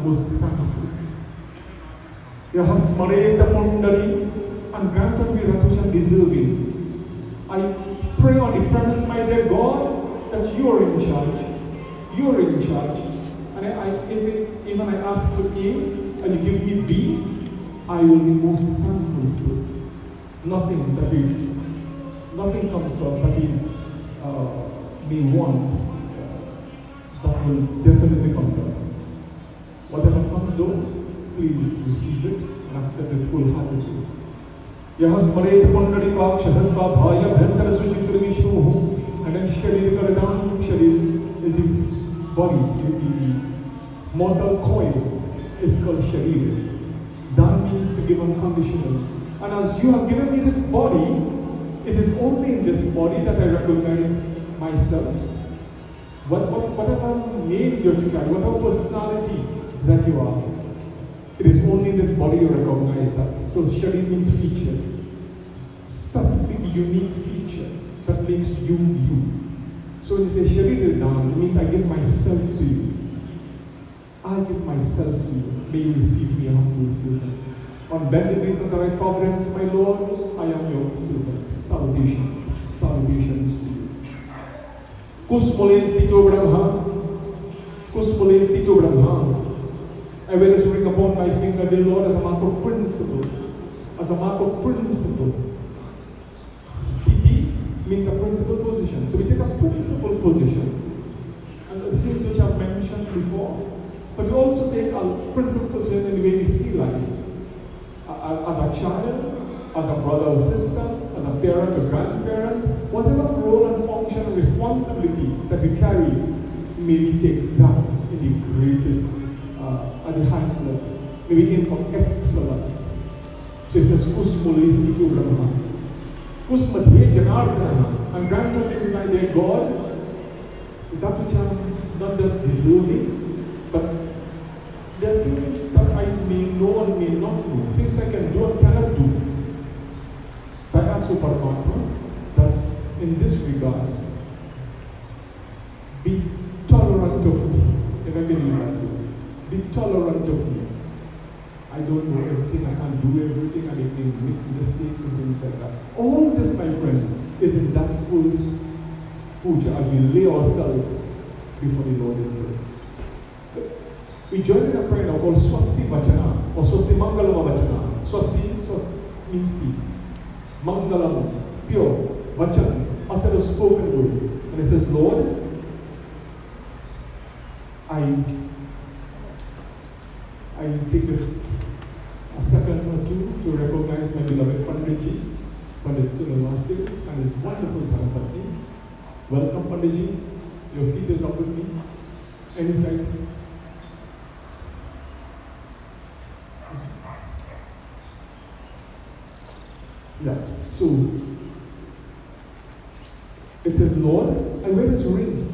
most thankful. Yahasmareta Pundari, and granted me that which I'm deserving. I pray on the premise, my dear God, that you are in charge. You are in charge. And if I ask for A and you give me B, I will be most thankful still. Nothing comes to us that we want that will definitely come to us. Whatever comes though, please receive it and accept it wholeheartedly. Yahasmareta Pundari Kaksha Sabhaya Bhantara Suji Sirvishnu, and then Sharir Karadan. Sharir is the body, the mortal coil is called Sharir. That means to give unconditionally. And as you have given me this body, it is only in this body that I recognize myself. Whatever name you're to carry, whatever personality that you are, it is only in this body you recognize that. So Sharir means features, specific, unique features that makes you you. So when you say Sharir Dhan, it means I give myself to you. I give myself to you. May you receive me a humble servant. On bended knees under thy providence, my Lord, I am your servant. Salutations to you. Kusmoles Tito Brahma. I wear this ring upon my finger, dear Lord, as a mark of principle. Stiti means a principal position. So we take a principal position. And the things which I've mentioned before. But we also take a principal position in the way we see life. As a child, as a brother or sister, as a parent or grandparent, whatever role and function and responsibility that we carry, may we take that in the greatest, at the highest level. May we aim for excellence. So it says, Kusmulesti to Brahma. Kusmadhe Janardana. And grant unto me, my dear God, that which I am not just deserving, but there are things that I may know and may not know, things I can do and cannot do. I ask you, Paramatma, that in this regard, be tolerant of me, if I can use that word. Be tolerant of me. I don't know everything, I can't do everything, I make mistakes and things like that. All this, my friends, is in that first puja as we lay ourselves before the Lord in prayer. We join in a prayer now called Swasti Vachana or Swasti Mangalama Vachana. Swasti means peace. Mangalama, pure, Vachana, utter a spoken word. And it says, Lord, I take this a second or two to recognize my beloved Panditji, Pandit Sunilwasti, and his wonderful Dharapatni. Welcome, Panditji. Your seat is up with me. Any side. Yeah, so it says, Lord, I wear this ring.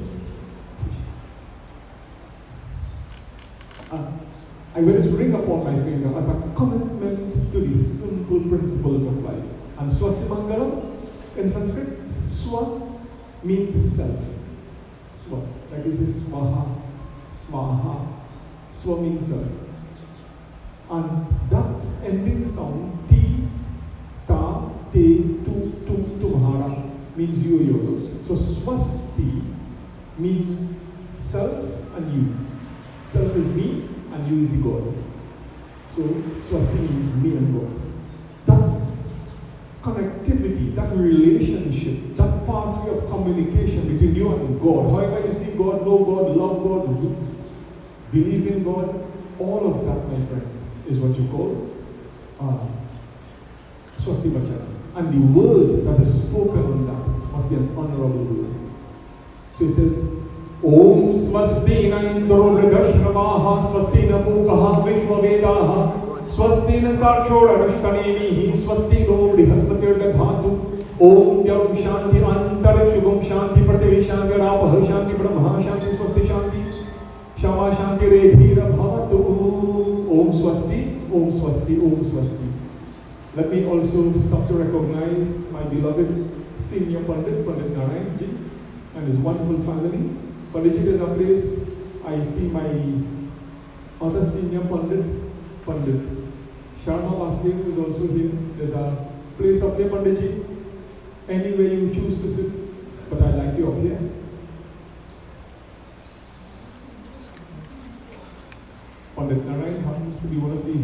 I wear this ring upon my finger as a commitment to the simple principles of life. And Swasti Mangalam, in Sanskrit, Swa means self. Swa, like you say Swaha, Swaha. Swa means self. And that ending sound, T, Ta, Te, Tu, Tumhara, means you or yours. So Swasti means self and you. Self is me and you is the God. So Swasti means me and God. That connectivity, that relationship, that pathway of communication between you and God, however you see God, know God, love God, believe in God, all of that, my friends, is what you call Swasti Vachana. And the word that is spoken on that must be an honorable word. So it says, Om Swastina Indro Vridashramaha Swastina Mukaha Vishwavedaha Swastina Sarchoda Rashtanemihi Swastino Vrihaspati Dadhatu Om Jam Shanti Antarikshugum Shanti Prativi Shanti Rapaha Shanti Brahma Shanti Swasti Shanti Shama Shanti Redhira Bhavatu Om Swasti, Om Swasti, Om Swasti. Let me also stop to recognize my beloved senior Pandit, Pandit Narayanji, and his wonderful family. Panditji, there's a place I see my other senior Pandit Sharma Vasudev is also here. There's a place up here, Panditji. Anywhere you choose to sit, but I like you up here. Pandit Narayan happens to be one of the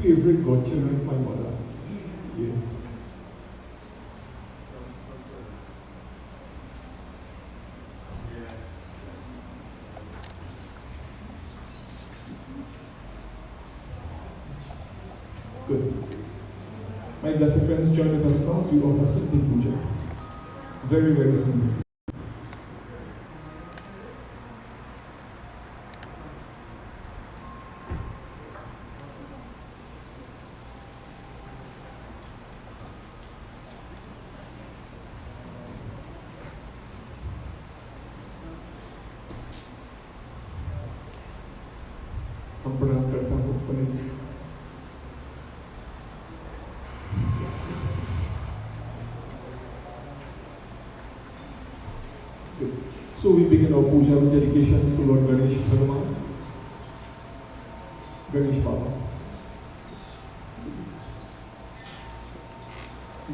favorite godchildren of my mother. Yeah. Good. My blessed friends, join with us now as we offer simple puja. Very, very simple. हम प्रणाम करता हूँ पंडित जी। So we begin our puja with dedications to Lord Ganesh Bhagavan, Ganesh Baba.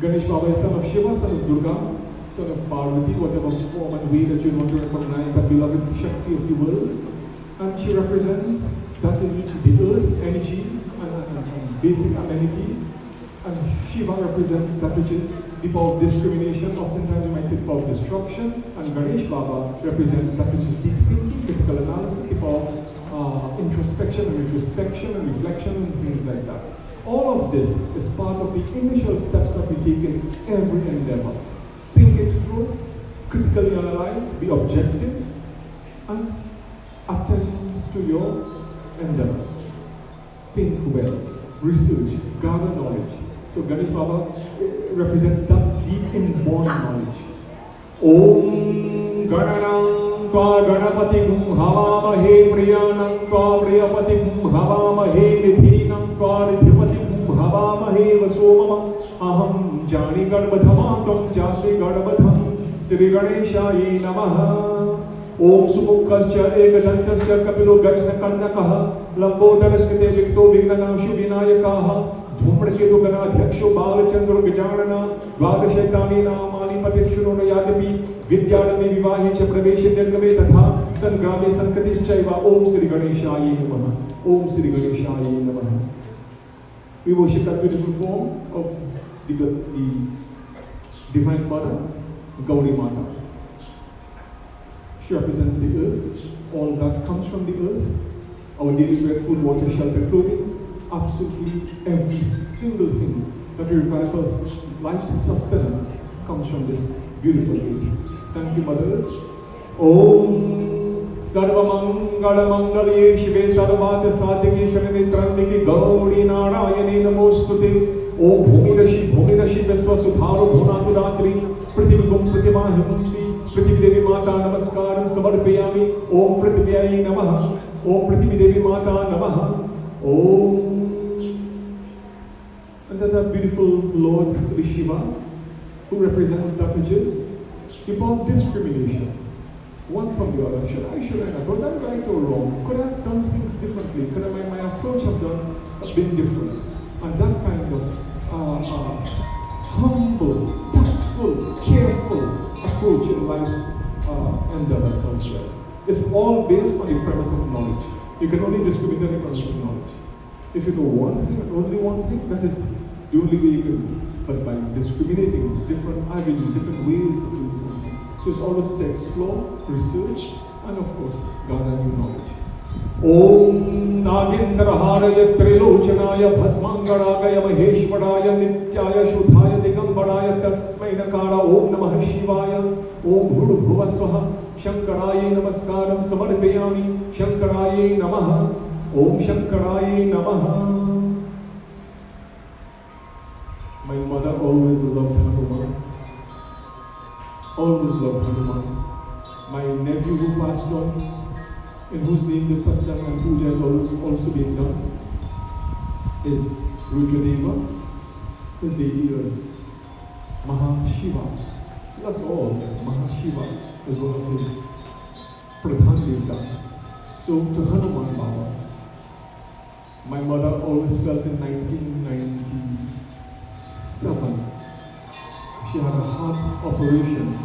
Ganesh Baba is son of Shiva, son of Durga, son of Parvati, whatever form and way that you want to recognize the beloved Shakti of the world. And she represents that in which is the earth, energy, and basic amenities. And Shiva represents that which is the power of discrimination, oftentimes you might say the power of destruction, and Ganesh Baba represents that which is deep thinking, critical analysis, the power of introspection and retrospection and reflection and things like that. All of this is part of the initial steps that we take in every endeavor. Think it through, critically analyze, be objective, and attend to your endeavors. Think well, research, gather knowledge. So Ganesh Baba represents that deep inborn knowledge. Om Gananam Tva Ganapati Gum Havamahe Priyanam Tva Priyapati Gum Havamahe Nidhinam Tva Nidhipati Gum Havamahe Vasomama Aham Jani Gadbadhama Tvam Jase Gadbadham Sri Ganeshaya Namaha Om Sumukascha Ekadantascha Kapilo Gajna Karnakaha Lambodaraskate Vikto Vignanashu Vinayakaha Dhumraketu गणाध्यक्षो Balchandra Gajanana द्वादशैतानि नामानि पठितशृणु न यादपि विद्यारम्भे विवाहे च प्रवेशे निर्गमे तथा संग्रामे संकतिश्चैव ओम श्री गणेशाय नमः ओम श्री गणेशाय नमः. We worship that beautiful form of the Divine Mother, Gauri Mata. She represents the earth, all that comes from the earth, our daily bread, food, water, shelter, clothing. Absolutely every single thing that we require for life's sustenance comes from this beautiful earth. Thank you, Mother Earth. Om Sarvamangala Mangalye Shive Sarvata Sadhike Sharane Trambike Gauri Narayane Namostute. Om Bhumi Rashi Vesva Sudharo Bhunatu Datri Prativigum Prativahimsi Prativi Devi Mata Namaskaram Samarpayami. Om Prativyayi Namaha. Om Prativi Devi Mata Namaha. Om. And then that beautiful Lord Sri Shiva, who represents that which is the power of discrimination. One from the other. Should I not? Was I right or wrong? Could I have done things differently? Could my approach have been different? And that kind of humble, tactful, careful approach in life's endeavors as well. It's all based on the premise of knowledge. You can only discriminate on the premise of knowledge. If you know one thing and only one thing, that is the only way you can do. But by discriminating different avenues, different ways of doing something. So it's always to explore, research, and of course, gather new knowledge. Om Nagindra Haraya Trilochanaya Bhasmangaragaya Maheshwaraya Nityaya Shudhaya Digambaraya Tasmai Nakara Om Namah Shivaya Om Bhudu Bhuvaswaha Shankaraye Namaskaram Samarpayami Shankaraye Namaha Om Shankaraye Namaha. My mother always loved Hanuman. Always loved Hanuman. My nephew who passed on, in whose name the satsang and puja is also being done, is Rudradeva. His deity was Mahashiva. He loved all. Mahashiva was one of his Pradhan Devta. So to Hanuman Baba, My mother always felt in 1997 she had a heart operation,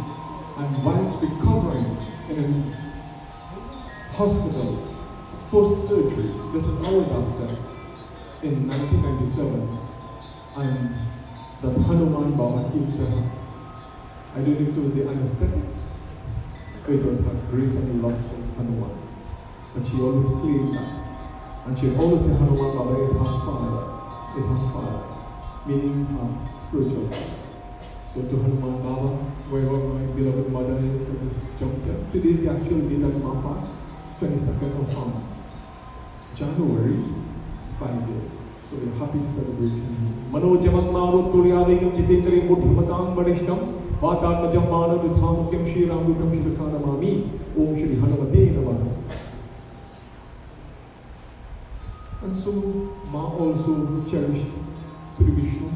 and whilst recovering in a hospital post-surgery, this is hours after, in 1997, and that Hanuman Baba came to her. I don't know if it was the anesthetic, or it was her grace and love for Hanuman. But she always claimed that. And she would always say Hanuman Baba is her father, meaning her spiritual father. So to Hanuman Baba, wherever my beloved mother is at this juncture, today is the actual date that Mom passed, 22nd of January, it's 5 years. So we're happy to celebrate him. Manojamang Marut Kuriavigam Jitendri Mudhimatang Badishtam, Vatarmajam Manu Vidhamukyam Shri Ramutam Shivasana Mami, Om Shri Hanumate Namaha. And so Ma also cherished Sri Vishnu,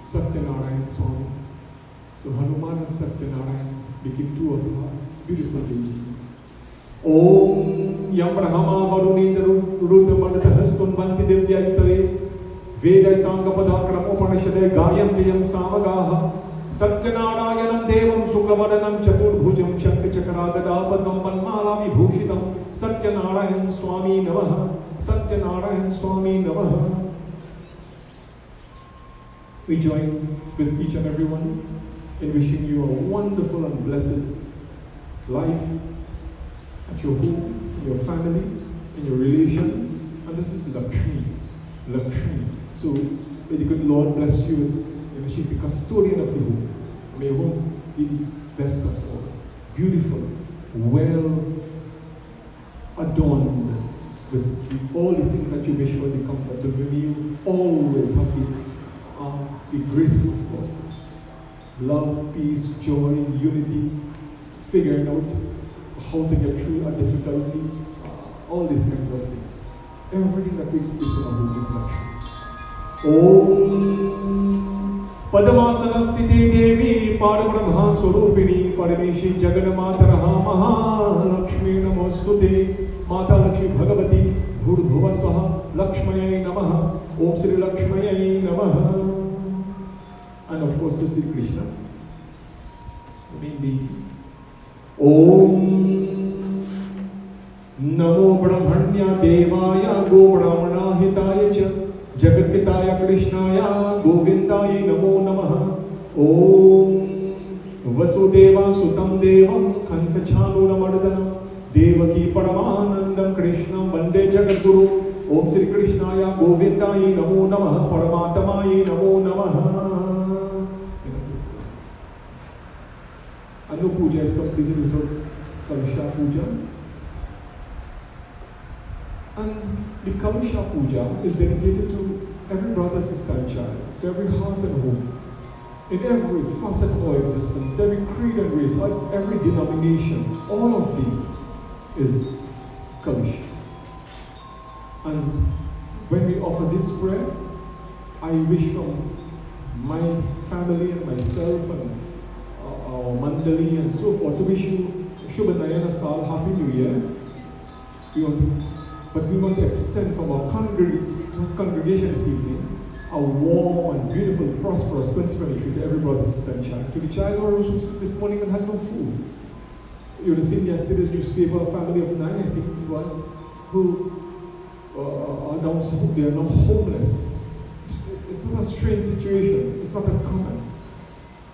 Satyanarayan Swami. So Hanuman and Satyanarayan became two of her beautiful deities. Om Yam Brahma Varunendra Rudramadata Haskun Vanti Devya Istave Veda Sanga Padakram Upanishade Gayam Deyam Samagaha Satyanarayanam Devam Suklavadanam Chaturbhujam Shanti Chakaradadapadam Panmala Vibhushitam Satyanarayan Swami Namaha Satyanarayan Swami Namaha. We join with each and everyone in wishing you a wonderful and blessed life at your home, in your family, in your relations. And this is Lakshmi. So may the good Lord bless you. You know, she's the custodian of the home. May your home be the best of all. Beautiful, well adorned with all the things that you wish for the comfort. But may you always have the graces of God. Love, peace, joy, unity, figuring out how to get through a difficulty, all these kinds of things. Everything that takes place in a home is Lakshmi. Om Padamasanastite Devi Padambrahma Swarupini Padameshi Jagannamataraha Mahalakshmi Namostute Mata Lakshmi Bhagavati Bhurdhuva Swaha Lakshmayai Namaha Om Sri Lakshmayai Namaha. And of course to Sri Krishna, the main deity. Om Namo Brahmanya Devaya Go Brahmana Hitaya Cha Jagatkitaya Krishnaya Govindaya Namo Namaha. Om Vasudeva Sutam Devam Kansa Chanura Mardana Devaki Paramanandam Krishnam Vande Jagadguru. Om Sri Krishnaya Govindaya Namo Namaha Paramatamaye Namo Namaha. Anu Puja is completed with Kalusha Puja. And the Kalusha Puja is dedicated to every brother, sister, and child, to every heart and home, in every facet of our existence, to every creed and race, every denomination. All of these is Kalusha. And when we offer this prayer, I wish from my family and myself and our Mandali and so forth to wish you Shubha Nayana Sal, Happy New Year. But we want to extend from our congregation this evening a warm and beautiful, prosperous 2023 to every brother, sister, and child. To the child who rose this morning and had no food. You would have seen yesterday's newspaper, a family of 9, I think it was, who are now homeless. It's not a strange situation. It's not uncommon.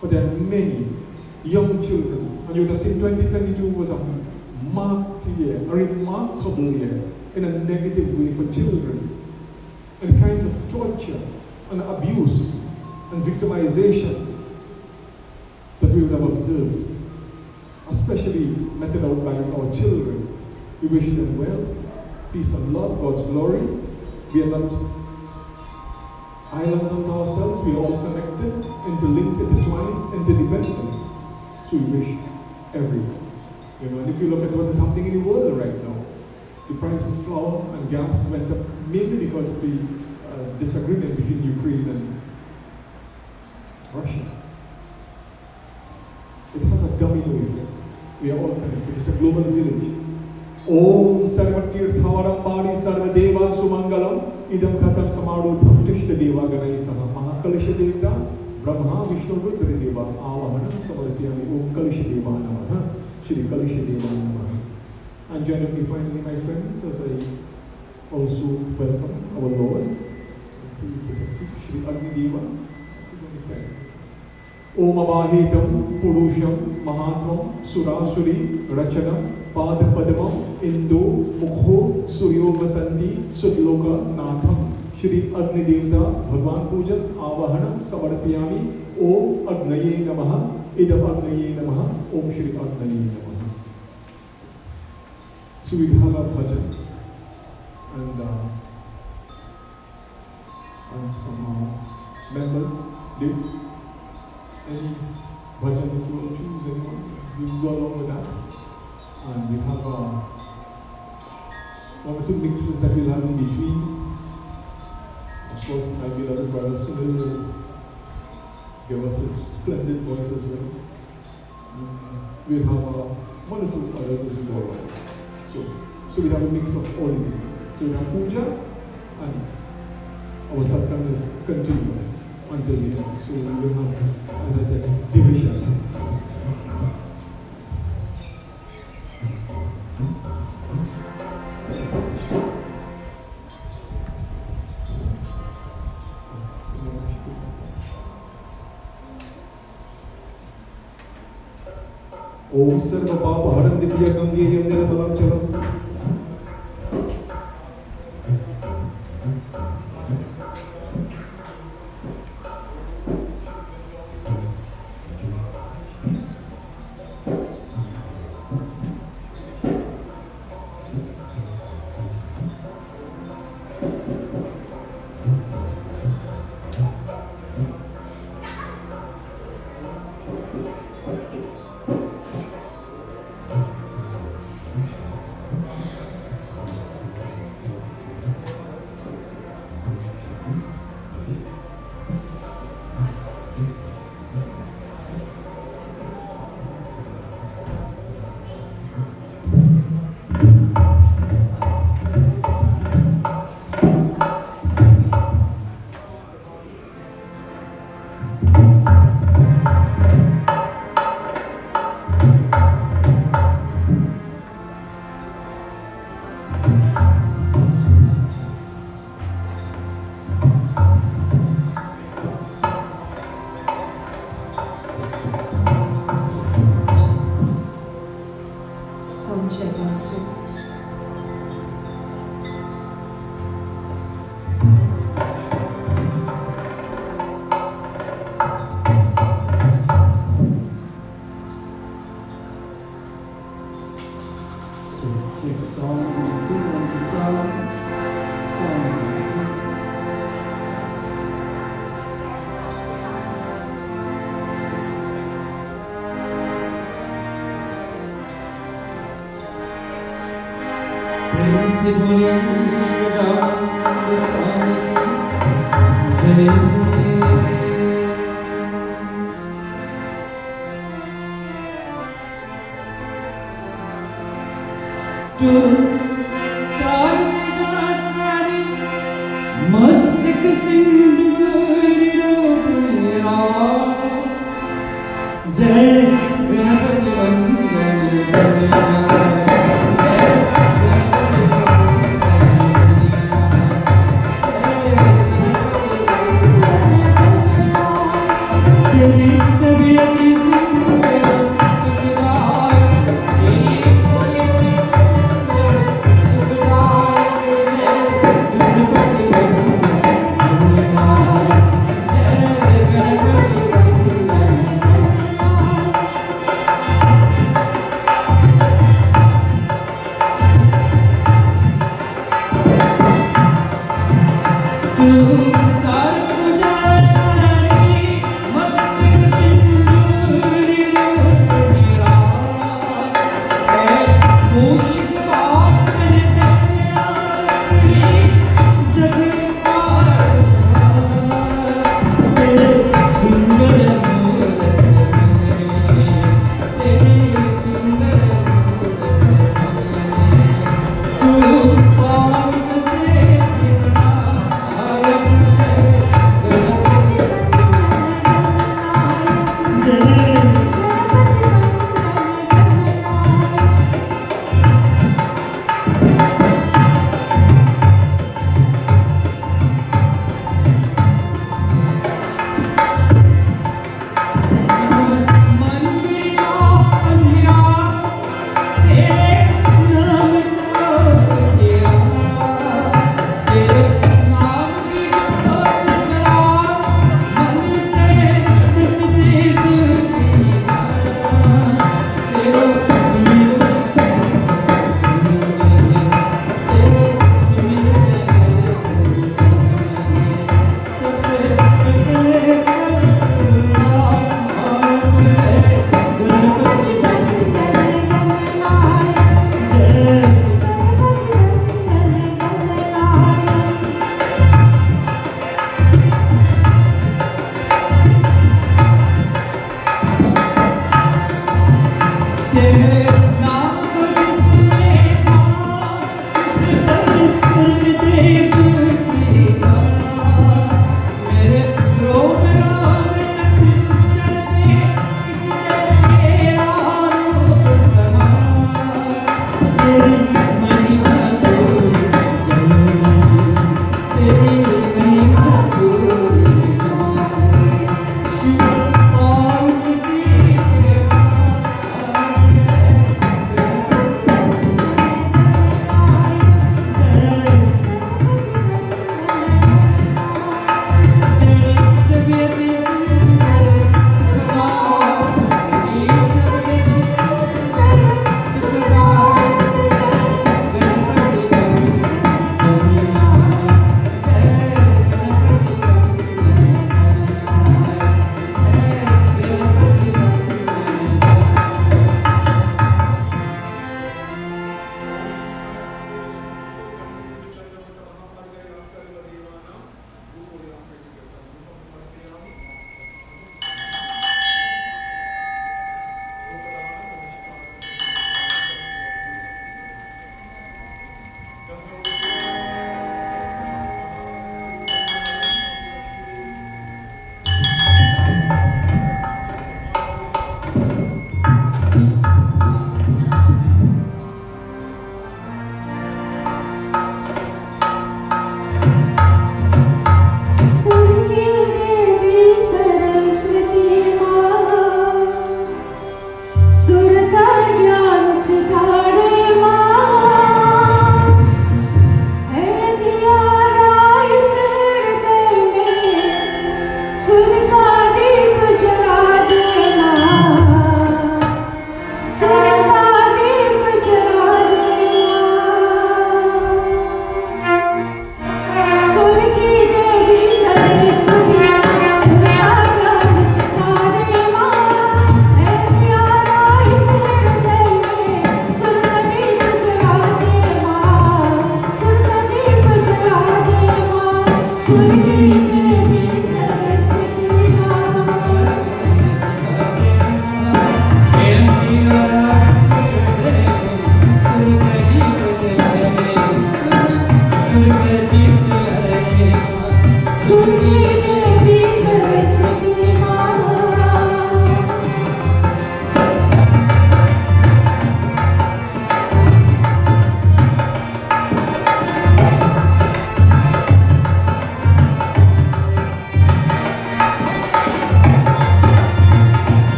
But there are many young children, and you would have seen 2022 was a marked year, a remarkable year, in a negative way for children, and kinds of torture and abuse and victimization that we would have observed, especially meted out by our children. We wish them well, peace and love, God's glory. We are not islands unto ourselves, we are all connected, interlinked, intertwined, interdependent. So we wish everyone. And if you look at what is happening in the world right now, the price of flour and gas went up mainly because of the disagreement between Ukraine and Russia. It has a domino effect. We are all connected. It's a global village. ओम सर्वतीर्थावरंबाणि सर्वदेवा सुमंगलम इदं कथं समारोधं तिष्ठदेवा गणैः सह महाकलश देवता ब्रह्मा विष्णु रुद्र देवा आवाहनं समर्पयामि ओम कलश देवा नमः श्री कलश देवा नमः. And join me finally, my friends, as I also welcome our Lord. Shri Agni Deva. Om Abahitam Purusham Mahatvam Surasuri Rachanam Padapadamam Indo Mukho Suryo Vasanti Sudloka Natham Shri Agni Devta Bhagwan Pujan Avahanam Samarpayami Om Agnaye Namaha Idam Agnaye Namaha Om Shri Agnaye Namaha. So we have our bhajan and from our members, did any bhajan that you want to choose, anyone? We will go along with that. And we have one or two mixes that we'll have in between. Of course, my beloved brother Sunil will give us his splendid voice as well. We'll have one or two others as we go along. So we have a mix of all the things. So we have puja and our satsang is continuous until we end. So we will have, as I said, divisions. Om Sarva Papa Haran Divya Gange Nirmalam Chalam.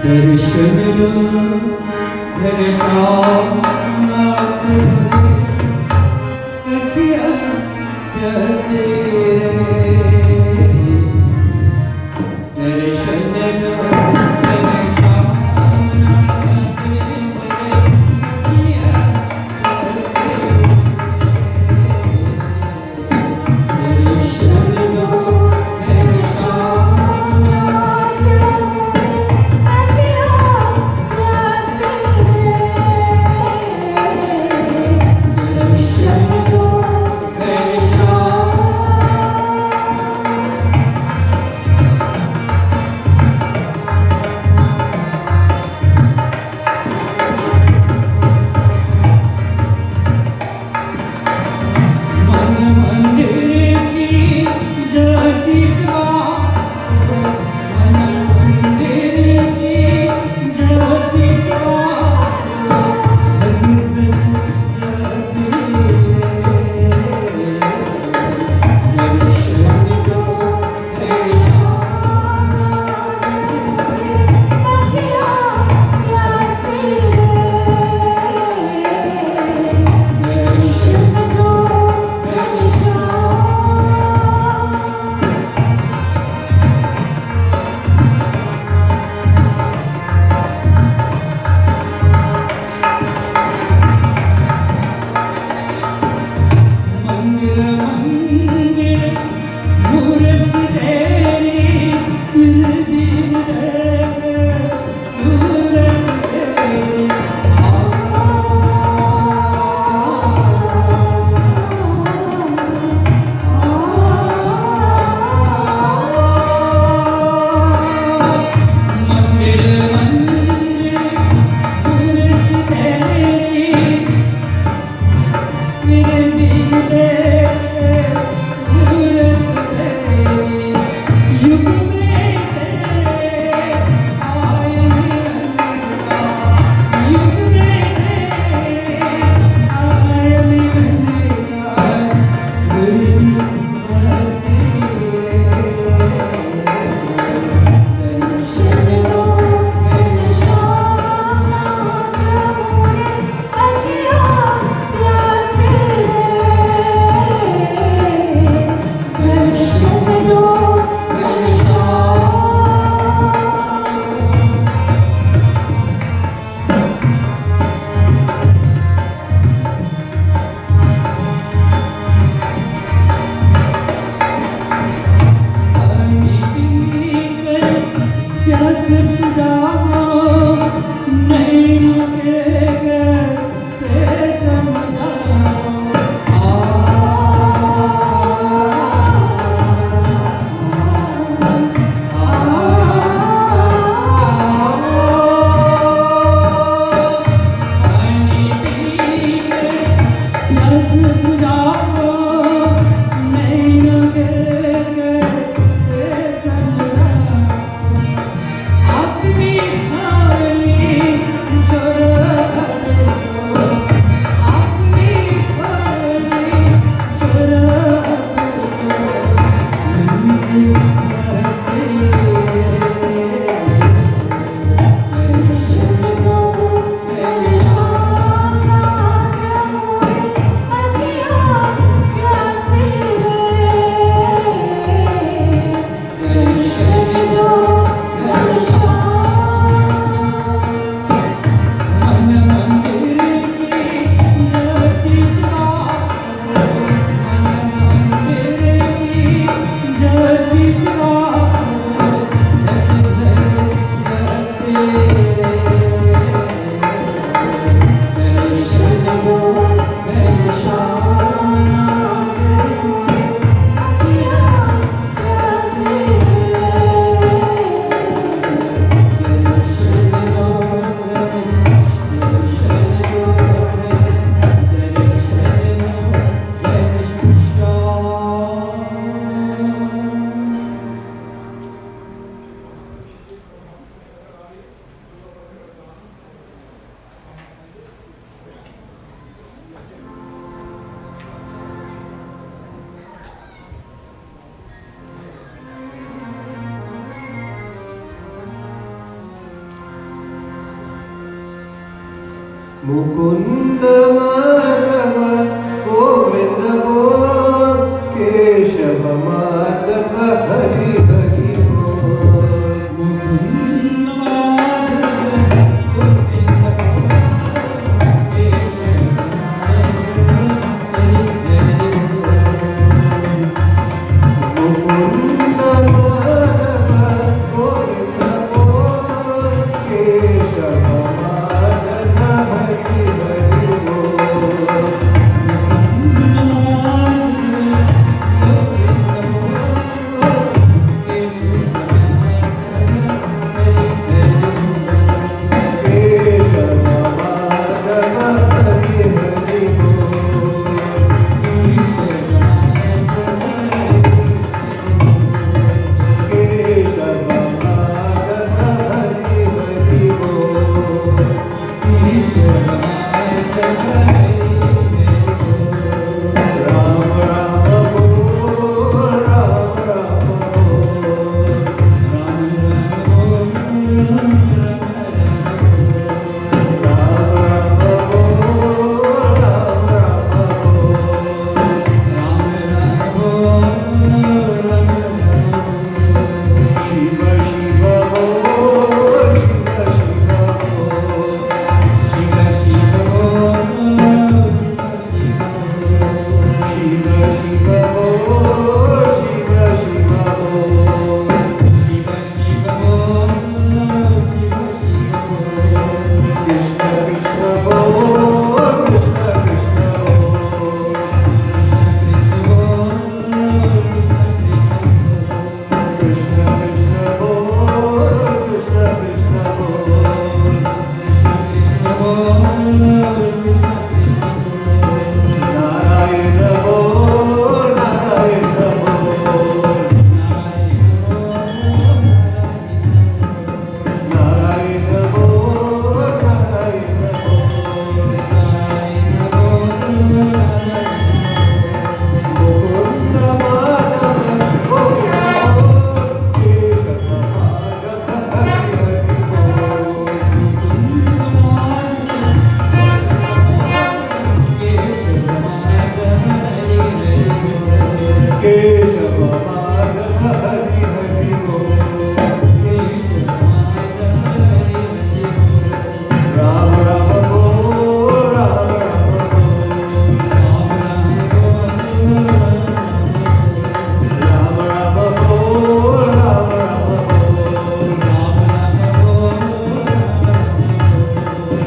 दर्शन दो घनश्याम नाथ अखियाँ प्यासे रहे दर्शन दो घनश्याम नाथ अखियाँ प्यासे दर्शन दो घनश्याम नाथ मुकुंद माधव गोविंद बोल केशव माधव हरि हरि बोल मुकुंद माधव गोविंद केशव मुकुंद माधव गोविंद बोल केशव माधव हरि हरि बोल केशव माधव हरि हरि बोल केशव माधव हरि हरि बोल राम राम बोल राम राम बोल राम राम बोल राम राम बोल शिव शिव बोल शिव शिव बोल शिव शिव बोल शिव शिव बोल कृष्ण कृष्ण बोल कृष्ण कृष्ण बोल कृष्ण कृष्ण बोल कृष्ण कृष्ण बोल नारायण बोल नारायण बोल नारायण बोल नारायण बोल मुकुंद माधव गोविंद बोल केशव माधव हरि हरि बोल केशव माधव हरि हरि बोल राम राम बोल राम राम बोल राम राम बोल राम राम बोल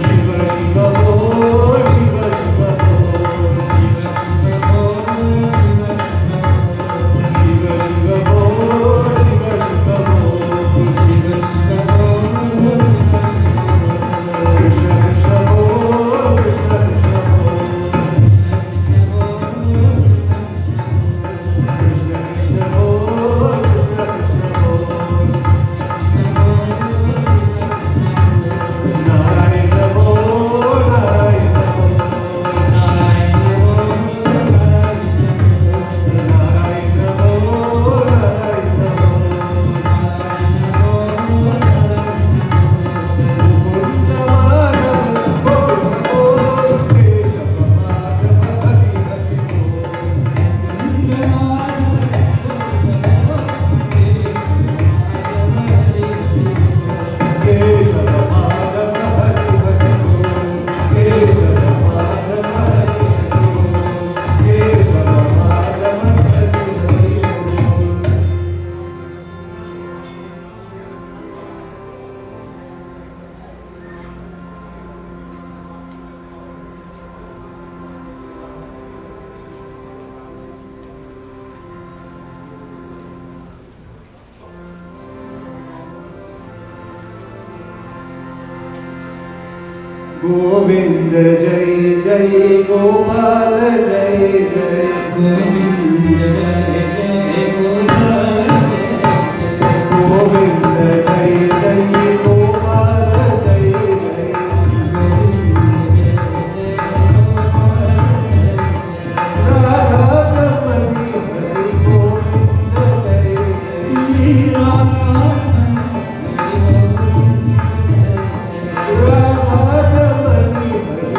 शिव शिव बोल शिव शिव बोल शिव शिव बोल शिव शिव बोल कृष्ण कृष्ण बोल कृष्ण कृष्ण बोल कृष्ण कृष्ण बोल नारायण बोल नारायण बोल नारायण बोल नारायण मुकुंद माधव गोविंद बोल केशव माधव हरि हरि बोल केशव माधव हरि हरि बोल केशव माधव हरि हरि बोल केशव माधव हरि हरि बोल गोविंद जय जय गोपाल जय जय गोविंद जय जय गोपाल गोविंद जय जय गोपाल जय जय राधा रमणी हरि गोविंद जय जय राधा रमणी Hari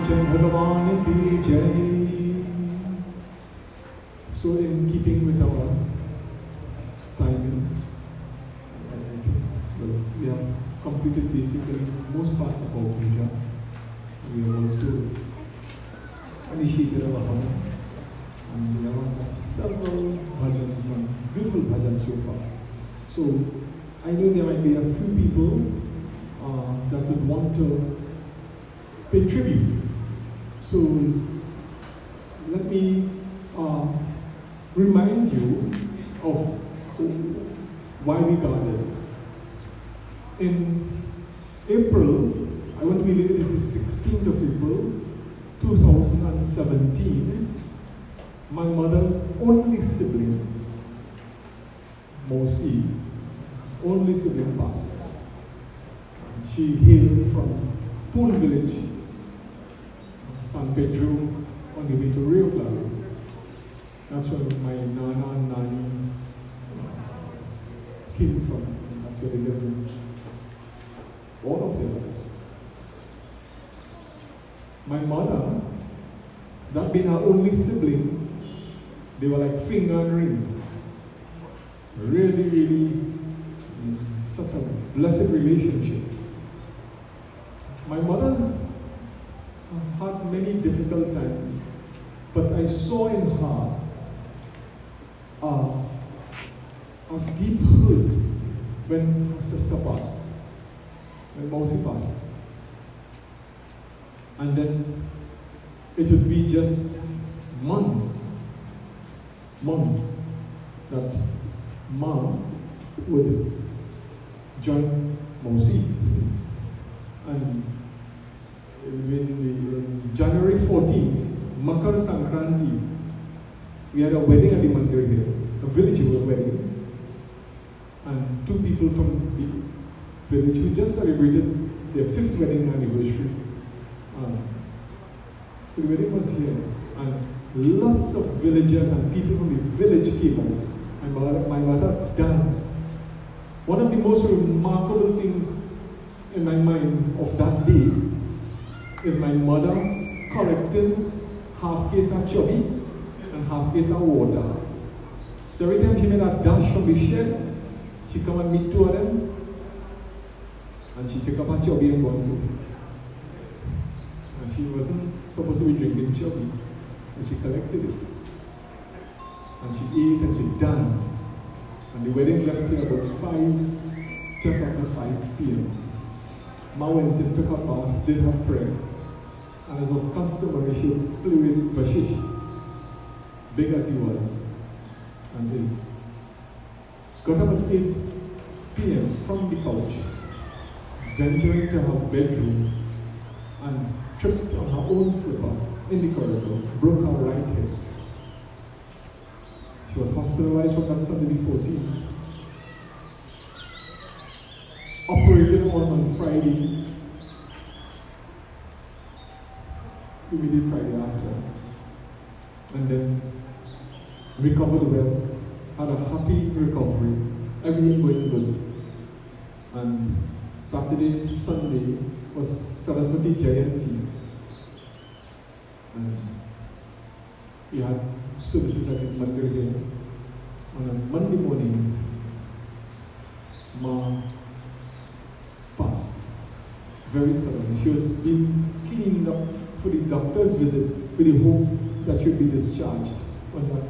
Shanti Bhagavan ki Jai. So in keeping with our timing, I think we have completed basically most parts of our puja. We have also initiated our Bhajan, and we have several bhajans done, beautiful bhajans so far. So I know there might be a few people that would want to pay tribute. So let me remind you of why we gathered. In April, I want to believe this is 16th of April, 2017, my mother's only sibling, Mosi, only sibling passed. She hailed from Pool Village, San Pedro, on the way to Rio Claro. That's where my Nana and Nani came from. That's where they lived in all of their lives. My mother, that being her only sibling, they were like finger and ring. Really, really, such a blessed relationship. My mother had many difficult times, but I saw in her a deep hurt when her sister passed, when Mausi passed. And then it would be just months that Mom would join Mausi. And in January 14th, Makar Sankranti, we had a wedding at the Mandir here, a village wedding. And two people from the village who just celebrated their 5th wedding anniversary. So the wedding was here, and lots of villagers and people from the village came out. My mother danced. One of the most remarkable things in my mind of that day is my mother collected half case of chubby and half case of water. So every time she made a dash from the shed, she come and meet two of them, and she took up her chubby and gone through. And she wasn't supposed to be drinking chubby, but she collected it. And she ate and she danced. And the wedding left here about just after 5 p.m. Ma went and took her bath, did her prayer. And as was customary, she played with Vashish, big as he was and is. Got up at 8 p.m. from the couch, ventured into her bedroom, and tripped on her own slipper in the corridor, broke her right hip. She was hospitalized from that Sunday the 14th. Operated on Friday, immediate Friday after, and then recovered well, had a happy recovery, everything going good. And Saturday, Sunday was Saraswati Jayanti, and we had services at the Mandir here. On a Monday morning, Ma passed very suddenly. She was being cleaned up for the doctor's visit with the hope that she would be discharged on that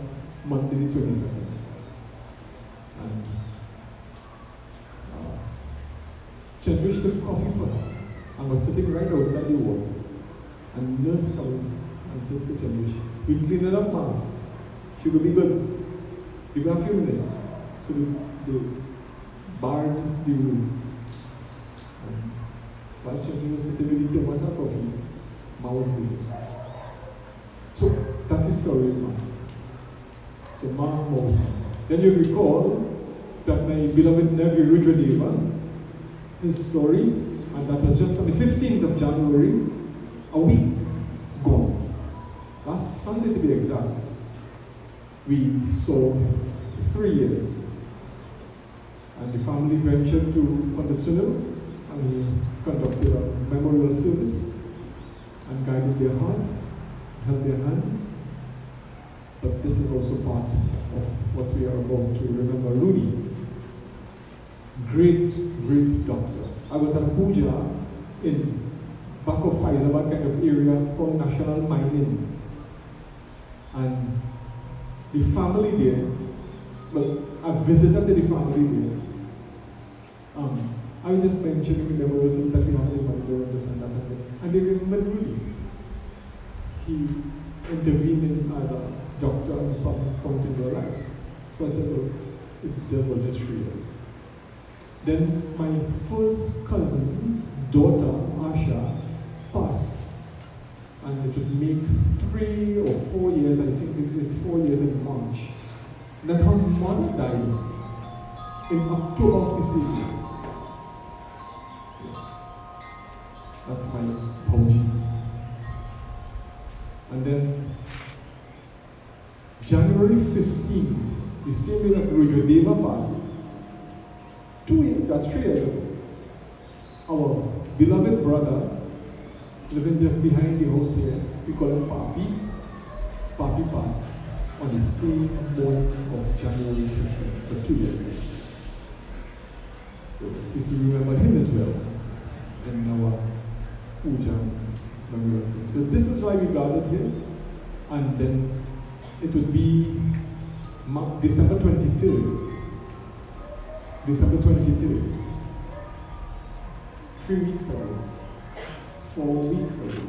Monday the 22nd. And Chandrish took coffee for her and was sitting right outside the wall. And nurse comes and says to Chandrish, "We clean it up, Ma. She will be good. Give her a few minutes." So they barred the room. And while Chandrish was sitting with the Thomas and coffee, Ma was leaving. So that's his story, Ma. So Ma Mosi. Then you recall that my beloved nephew Rudradeva, his story, and that was just on the 15th of January, a week gone. Last Sunday to be exact, we saw 3 years. And the family ventured to Pandit Sunil, and he conducted a memorial service. and guided their hearts, held their hands. But this is also part of what we are about to remember. Rudy, great, great doctor. I was at a puja in back of Faizabad kind of area called National Mining. And the family there, well, I visited the family there. I was just mentioning the words that we had in Mangalore, this and that, and they remembered Rudy. He intervened as a doctor at some point in their lives. So I said, well, it was just 3 years. Then my first cousin's daughter, Asha, passed. And it would make 3 or 4 years, I think it is 4 years in March. Then her mother died in October of this year. That's my Pauji. And then January 15th, the same day that Devi passed, 3 years ago, our beloved brother, living just behind the house here, we call him Papi. Papi passed on the same morning of January 15th, but 2 years later. So please remember him as well in our puja. So this is why we gathered here, and then it would be December 23rd. December 23rd. 3 weeks ago. 4 weeks ago.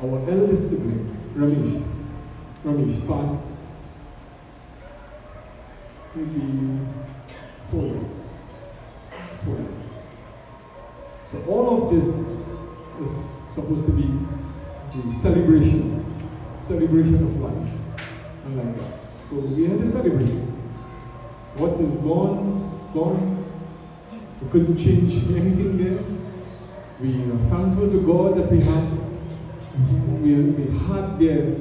Our eldest sibling, Ramesh passed maybe 4 years. 4 years. So all of this is supposed to be the celebration of life, and like that. So we had to celebrate. What is gone is gone. We couldn't change anything there. We are thankful to God that we had their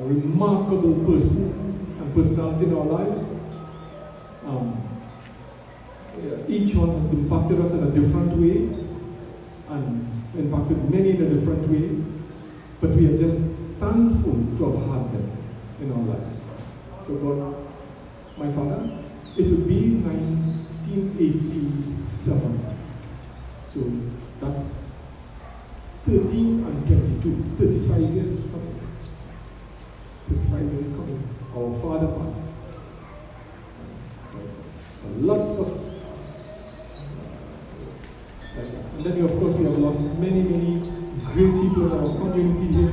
remarkable person and personality in our lives. Each one has impacted us in a different way, and impacted many in a different way, but we are just thankful to have had them in our lives. So God, my father, it would be 1987. So that's 13 and 22, 35 years coming. 35 years coming. Our father passed. So lots of like that. And then, of course, we have lost many, many great people in our community here,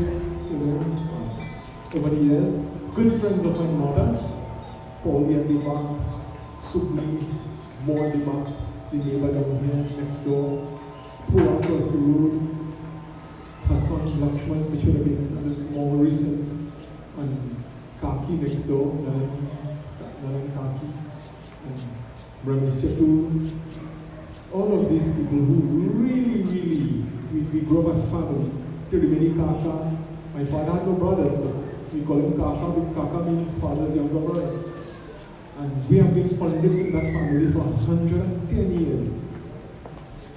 over the years. Good friends of my mother, Paul Dibak, Subni, Moore Dibak, the neighbor down here next door, Poor across the road, her son Lakshman, which would have been a little more recent, and Kaki next door, Naran Kaki, and Ramesh Chatu. All of these people who really, we grew up as family. Tirimeni Kaka, my father had no brothers, but we call him Kaka, but Kaka means father's younger brother. And we have been pundits in that family for 110 years.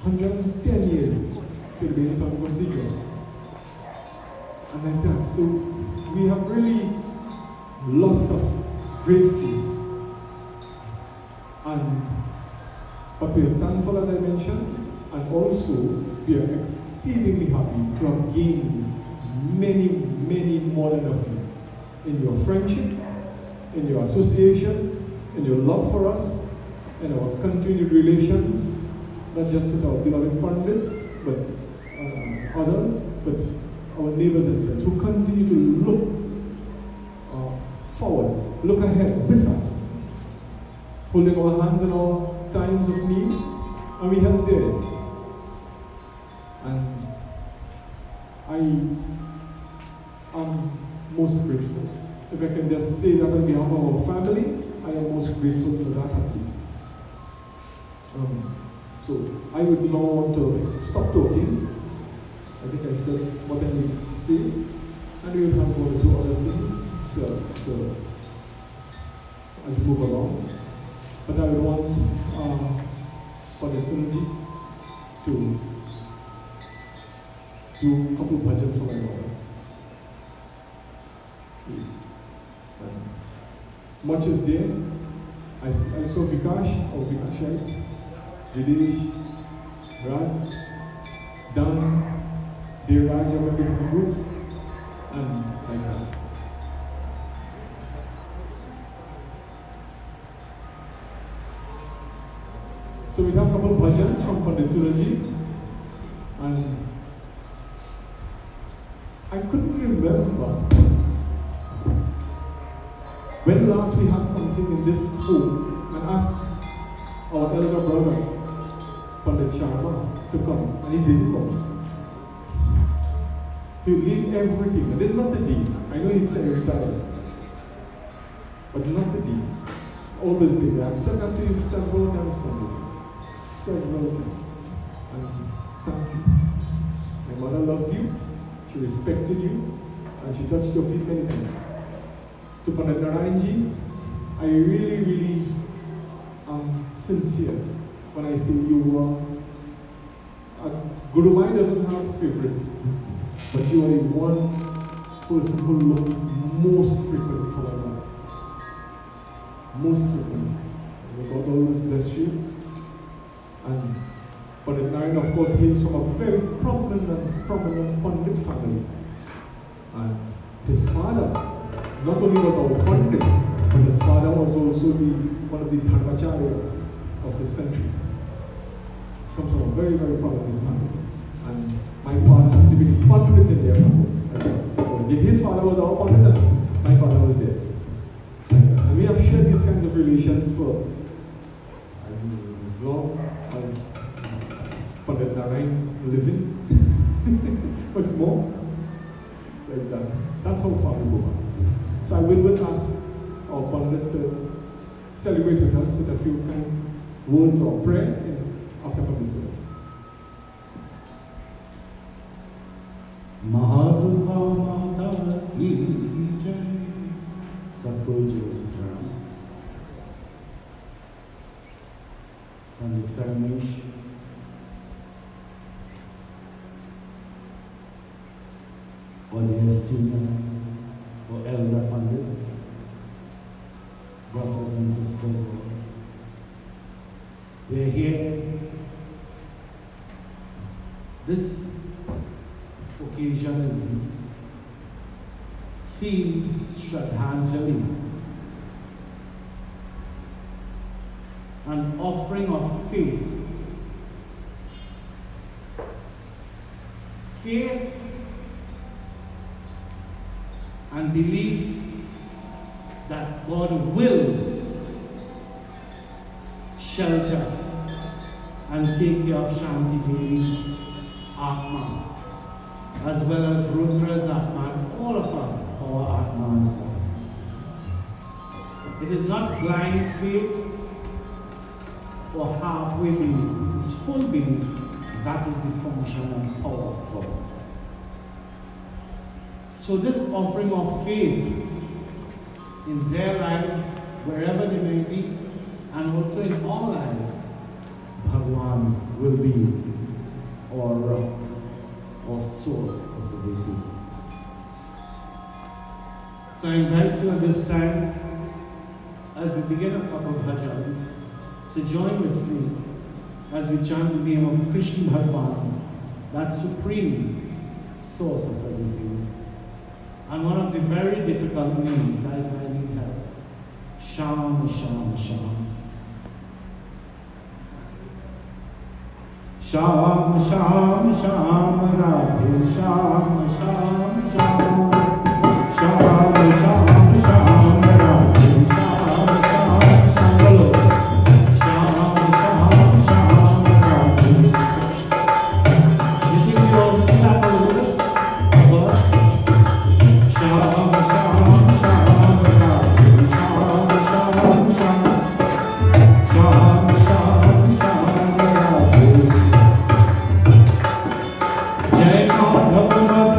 110 years till the family from Secrets. And like that. So we have really lost of grateful. But we are thankful, as I mentioned, and also we are exceedingly happy to have gained many, many more than of you in your friendship, in your association, in your love for us, in our continued relations, not just with our beloved pundits, but others, but our neighbors and friends who continue to look forward, look ahead with us, holding our hands in our times of need, and we help theirs. And I am most grateful. If I can just say that on behalf of our family, I am most grateful for that at least. So I would now want to stop talking. I think I said what I needed to say, and we will have 1 or 2 other things as we move along. But I would want Father Sunji to do a couple of bhajans for my mother. As much as there, I saw Vikash or Vikashite, Videsh, Rats, Dan, Devraj, are members of the group, and like that. So we have a couple of bhajans from Pandit Suraji, and I couldn't remember when last we had something in this home and asked our elder brother, Pandit Sharma, to come, and he didn't come. He would leave everything, and this is not the deal. I know he's semi-retired, but not the deal. It's always been there. I've said that to you several times, Pandit. Several times. And thank you. My mother loved you, she respected you, and she touched your feet many times. To Pandit Narayanji, I really am sincere when I say you were Guru Mai doesn't have favorites, but you are the one person who looked most frequently for my mother. Most frequently. May God always bless you. And Pandit Narayan, of course, hails from a very prominent Pandit family. And his father not only was our Pandit, but his father was also one of the Dharmacharya of this country. Comes from a very prominent family. And my father happened to be the Pandit in their family as well. So his father was our Pandit and my father was theirs. And we have shared these kinds of relations for as long as Pandit Narayan living was more like that. That's how far we go back. So I will ask our Pandits to celebrate with us with a few kind words or prayer after Pandit Suraji. Maharuka Mata Ki Jai. Sabko Jai Sitaram. Pandit Dharmesh, or their senior or elder Pandits, brothers and sisters, we're here. This occasion is themed Shraddhanjali, an offering of faith. Faith and belief that God will shelter and take care of Shanthi Devi's Atma, as well as Rudra's Atma, and all of us, our Atma as well. It is not blind faith or halfway belief, it is full belief. That is the function and power of God. So this offering of faith in their lives, wherever they may be, and also in our lives, Bhagwan will be our rock, our source of the beauty. So I invite you at this time, as we begin a couple of bhajans, to join with me as we chant the name of Krishna Bhagwan, that supreme source of everything. And one of the very difficult names, that is why I need help. Sham, Sham, Sham. Sham, Sham, Sham, Radhe, Sham, Sham, Sham. Sham, Sham, Sham, Radhe, Sham, Sham, Sham. Bolo. Sham, Sham, Sham, Radhe. You think you all clap a little bit? Sham, Sham, Sham, Radhe, Sham, Sham, Sham. Sham, Sham, Sham, Radhe. Jai Madhava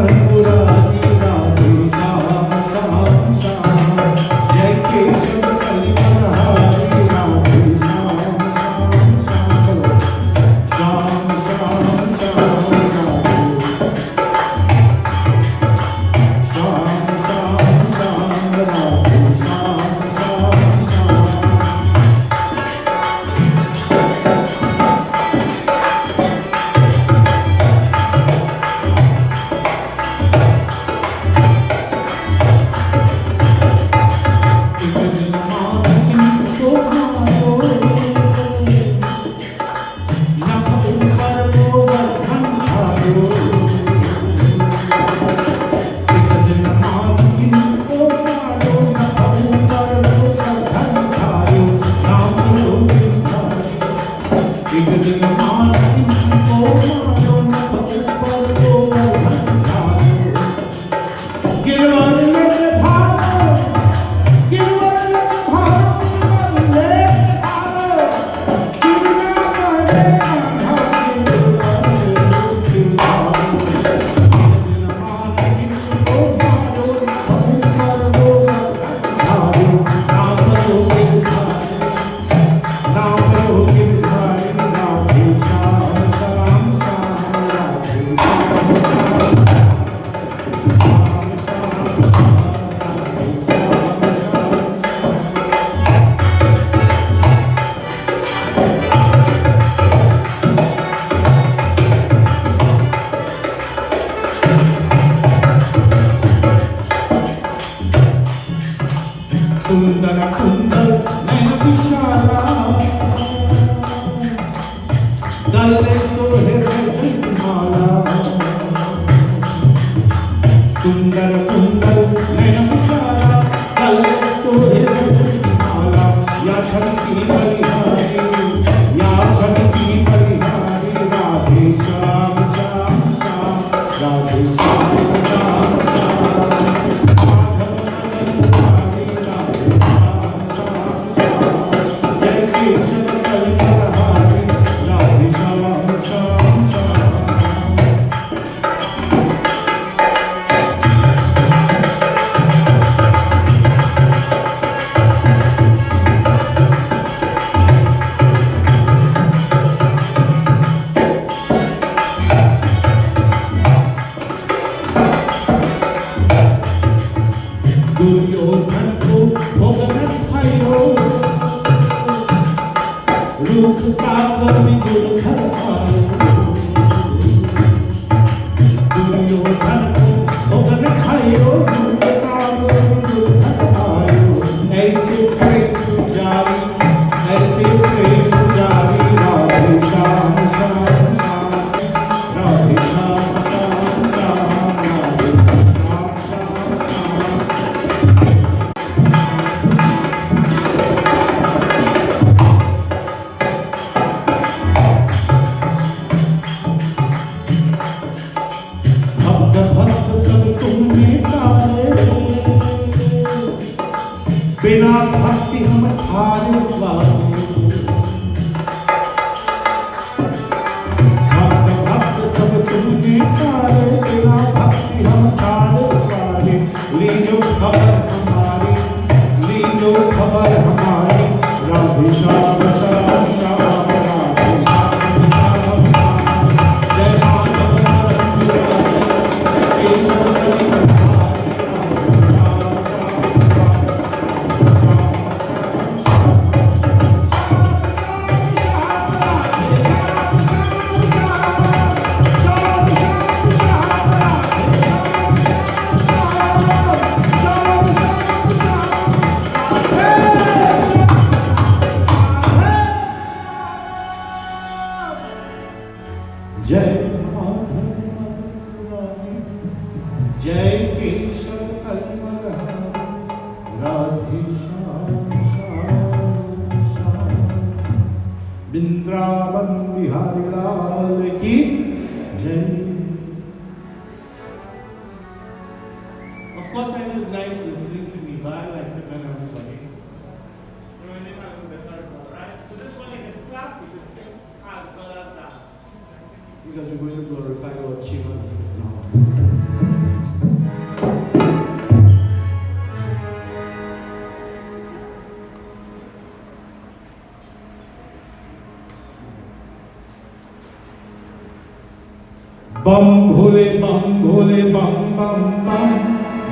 Bum bhole bum bum bum bum bhole bum bum bum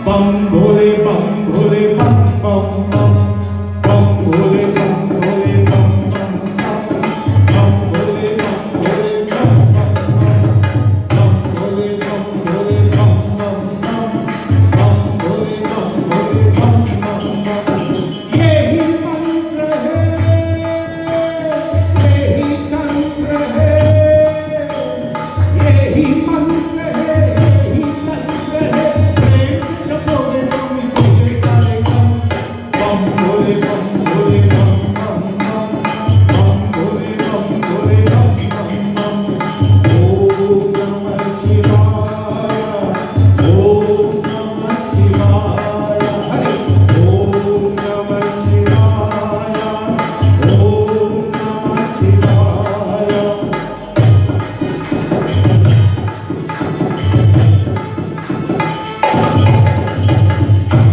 bum bhole bum bum bum bhole bum bhole bum bhole bum bhole bum yehi mantra hai yehi tantra hai yehi mantra hai yehi tantra hai prem japone bum bhole bum bhole bum bhole bum bum bhole bum bhole bum bum Om Namah Shivaya Om Namah Shivaya Hare Om Namah Shivaya Om Namah Shivaya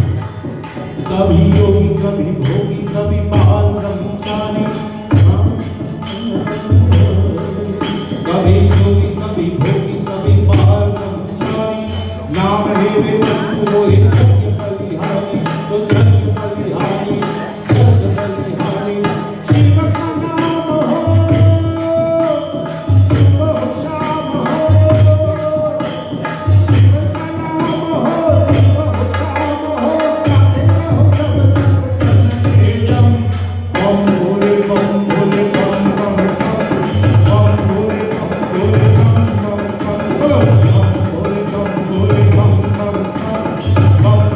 कभी योगी कभी भोगी कभी बाल ब्रह्मचारी कभी योगी कभी भोगी कभी बाल ब्रह्मचारी नाम है विष्णु मोहि जग बलिहारी तो जग बलिहारी जग बलिहारी शिव का नाम हो सुबह शाम हो शिव का नाम हो सुबह शाम हो गाते रहो जब एकदम बम भोले बम भोले बम बम बम भोले बम भोले बम बम बम भोले बम भोले बम बम बम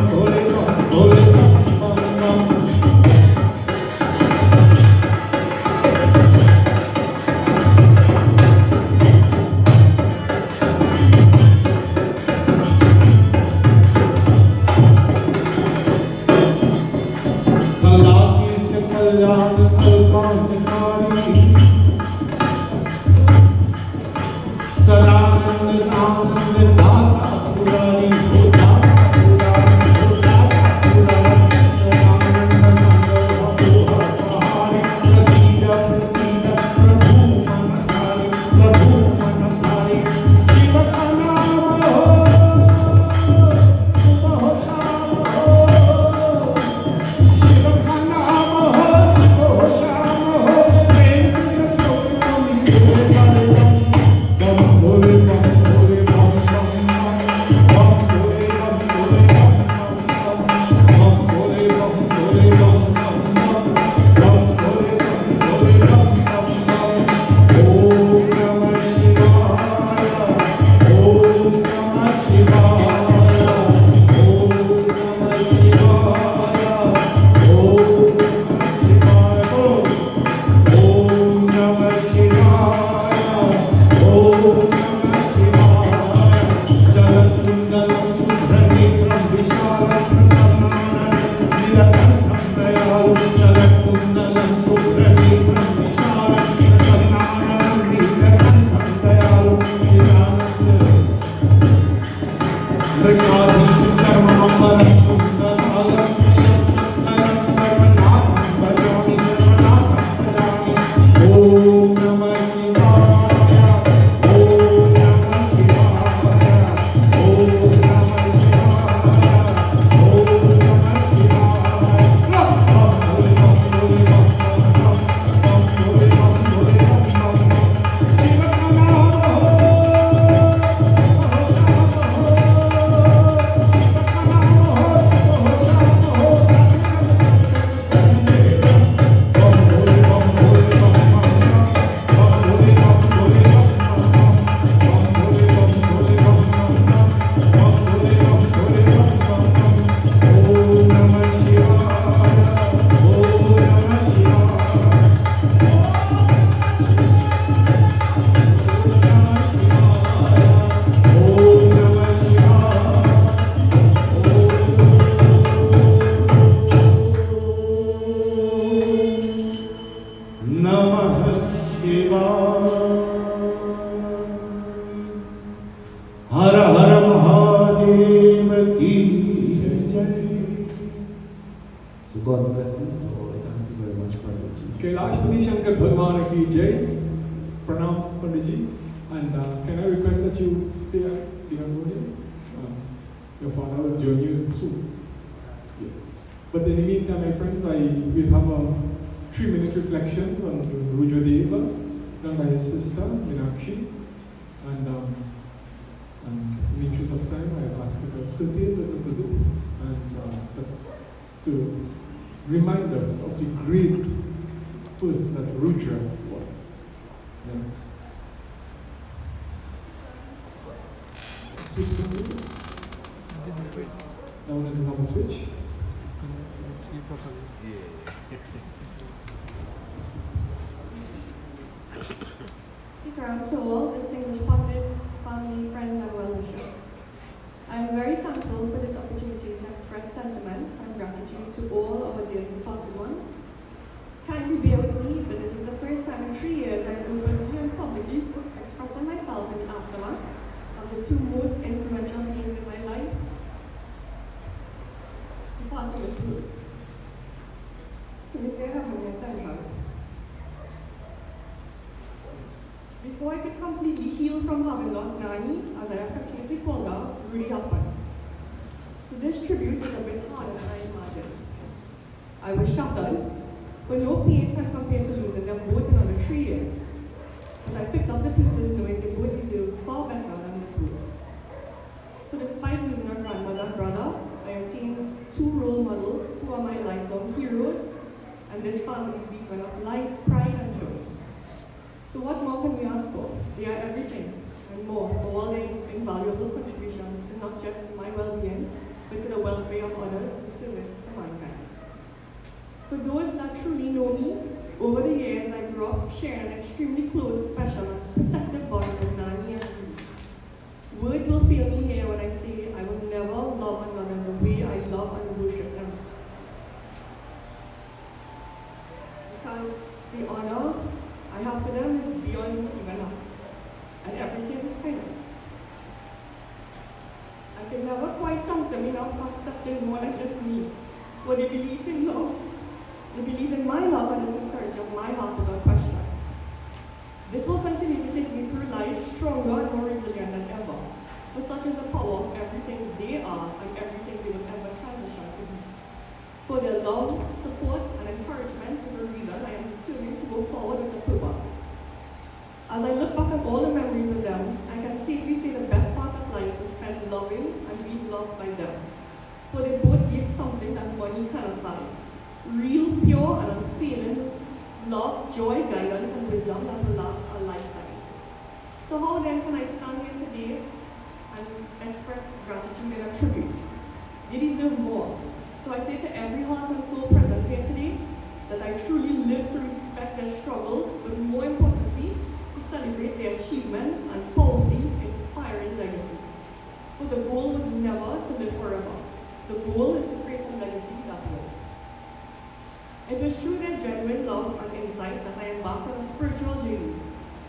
God's blessings. Lord, thank you very much, Pandit. Kailashpati Shankar भगवान की जय. Pranam Pandit ji. And can I request that you stay at the harmonium? Your father will join you soon. Yeah. But in the meantime, my friends, will have a 3-minute reflection on Rudra Deva, done by his sister, Meenakshi. And in the interest of time, I ask you to curtail a little bit and to remind us of the great person that Rudra was. Yeah. Switch to Rudra. Now we're going to have a switch. Sit around to all distinguished pundits, family, friends, and well-wishers. I am very thankful for this opportunity to express sentiments and gratitude to all our dearly departed ones. Kindly bear with me, but this is the first time in 3 years I am openly and publicly expressing myself in the aftermath of the two most influential beings in my life departing this world. To make their heavenly ascension. Before I could completely heal from having lost Nani, as I affectionately called her, really happened. So this tribute is a bit harder than I imagined. I was shattered, but no pain can compare to losing them both in under 3 years. But I picked up the pieces knowing they both deserve far better than this world. So despite losing a grandmother and brother, I attained 2 role models who are my lifelong heroes, and this family's beacon of light, pride, and joy. So what more can we ask for? They are everything and more for all their invaluable contributions to not just my well-being, but to the welfare of others and service to mankind. For those that truly know me, over the years I grew up sharing an extremely close, special, and protective bond with Nani and Devi. Words will fail me here when I say I will never love another the way I love and worship them. Because the honor I have for them is beyond even that, and everything I know. I can never quite thank them enough for accepting more than just me, for they believed in love. They believe in my love and the sincerity of my heart without question. This will continue to take me through life stronger and more resilient than ever, for such is the power of everything they are and everything they will ever transition to be. For their love, support, and encouragement is the reason I am determined to go forward with a purpose. As I look back at all the memories with them, I can safely say the best part of life was spent and loving and being loved by them. For they both give something that money cannot buy. Real, pure, and unfailing love, joy, guidance, and wisdom that will last a lifetime. So how then can I stand here today and express gratitude and a tribute? They deserve more. So I say to every heart and soul present here today that I truly live to respect their struggles, but more importantly, to celebrate their achievements and powerfully inspiring legacy. For the goal was never to live forever. The goal is to create a legacy that will. It was through their genuine love and insight that I embarked on a spiritual journey,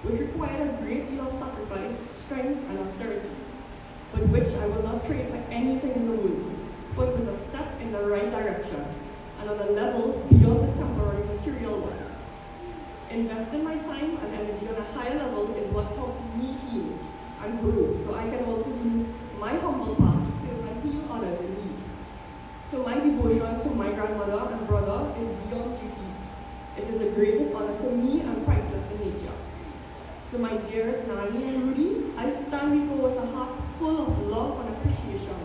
which required a great deal of sacrifice, strength, and austerities, but which I will not trade for anything in the world, for it was a step in the right direction, and on a level beyond the temporary material one. Investing my time and energy on a higher level is what helped me heal and grow, so I can also do my humble part to serve and heal others in need. So my devotion to my grandmother and brother is beyond duty. It is the greatest honor to me and priceless in nature. So my dearest Nani and Rudy, I stand before with a heart full of love and appreciation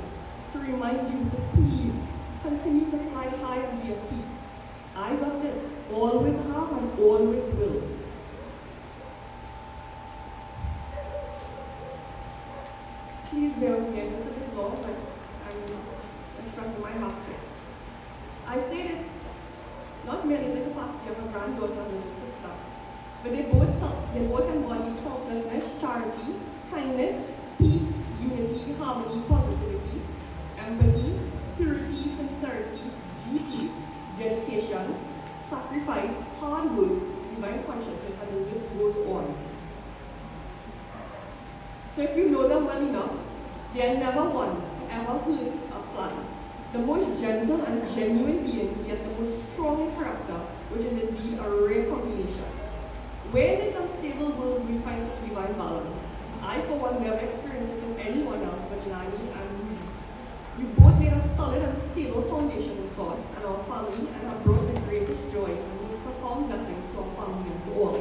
to remind you to please continue to fly high and be at peace. I got this, always have and always will. Please bear with me, it's a bit long, but I'm expressing my heart here. I say this not merely in the capacity of a granddaughter and a sister, but they both embody selflessness, charity, kindness, peace, unity, harmony, positivity, empathy, purity, sincerity, duty, dedication, sacrifice, hard work, divine consciousness, and the list goes on. So if you know them well enough, they are never one to ever hurt a fly. The most gentle and genuine beings, yet the most strong in character, which is indeed a rare combination. Where in this unstable world we find such divine balance? I, for one, never experienced it in anyone else but Nani and Rudy. You both laid a solid and stable foundation with us and our family and have brought the greatest joy and most profound blessings to our family and to all.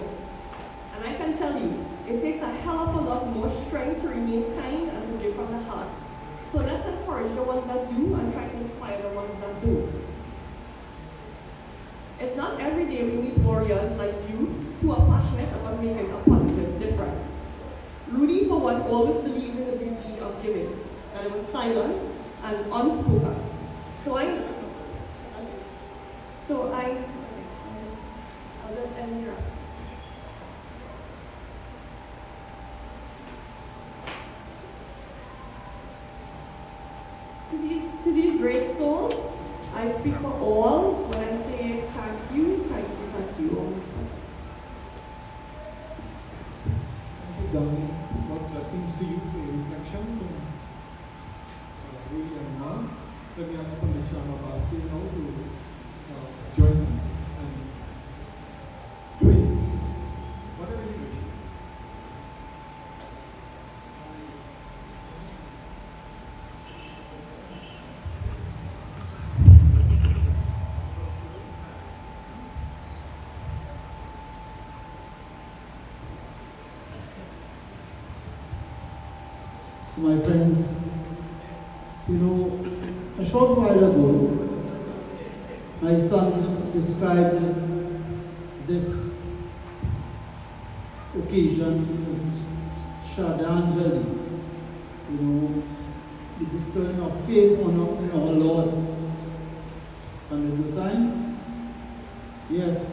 And I can tell you, it takes a hell of a lot more strength to remain kind and to give from the heart. So let's encourage the ones that do and try to inspire the ones that don't. It's not every day we meet warriors like you who are passionate about making a positive difference. Rudy, for one, always believed in the beauty of giving, that it was silent and unspoken. I'll just end here. To these great souls, I speak for all when I say thank you, thank you, thank you all. Thank you, Dami. What blessings to you for your reflections on Rudy and Mom. Let me ask Pandit Sharma Basti now to join us and doing whatever he wishes. So my friends, a short while ago, my son described this occasion as Shraddhanjali, the bestowing of faith in our Lord. And the sign? Yes.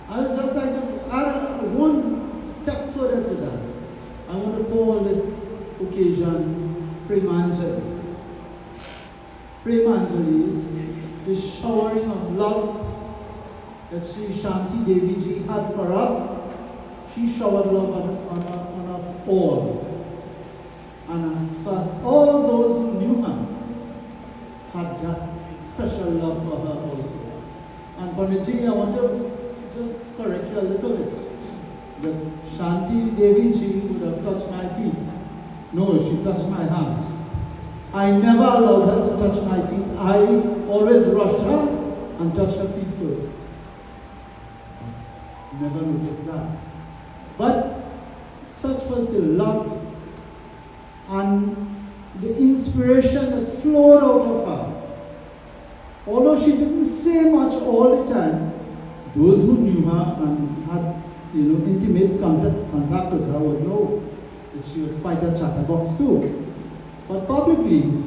I would just like to add one step further to that. I want to call this occasion Premanjali. Premanjali is the showering of love that Sri Shanthi Devi ji had for us. She showered love on us all. And of course, all those who knew her had that special love for her also. And Panditji, I want to just correct you a little bit. That Shanti Devi ji would have touched my feet. No, she touched my hand. I never allowed her to touch my feet. I always rushed her and touched her feet first. Never noticed that. But such was the love and the inspiration that flowed out of her. Although she didn't say much all the time, those who knew her and had intimate contact with her would know that she was quite a chatterbox too. But publicly,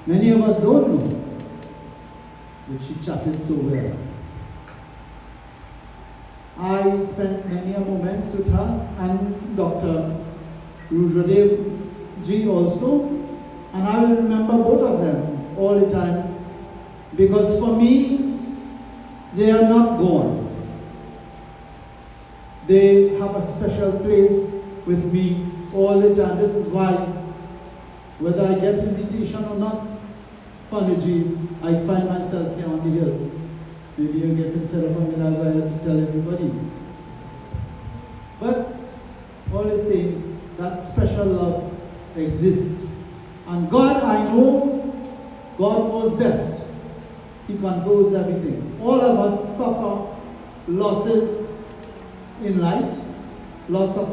many of us don't know that she chatted so well. I spent many moments with her and Dr. Rudradev ji also, and I will remember both of them all the time, because for me, they are not gone. They have a special place with me all the time. This is why, whether I get invitation or not, Panuji, I find myself here on the hill. Maybe you're getting fed up on me, I have to tell everybody. But all the same, that special love exists. And God, I know, God knows best. He controls everything. All of us suffer losses in life, loss of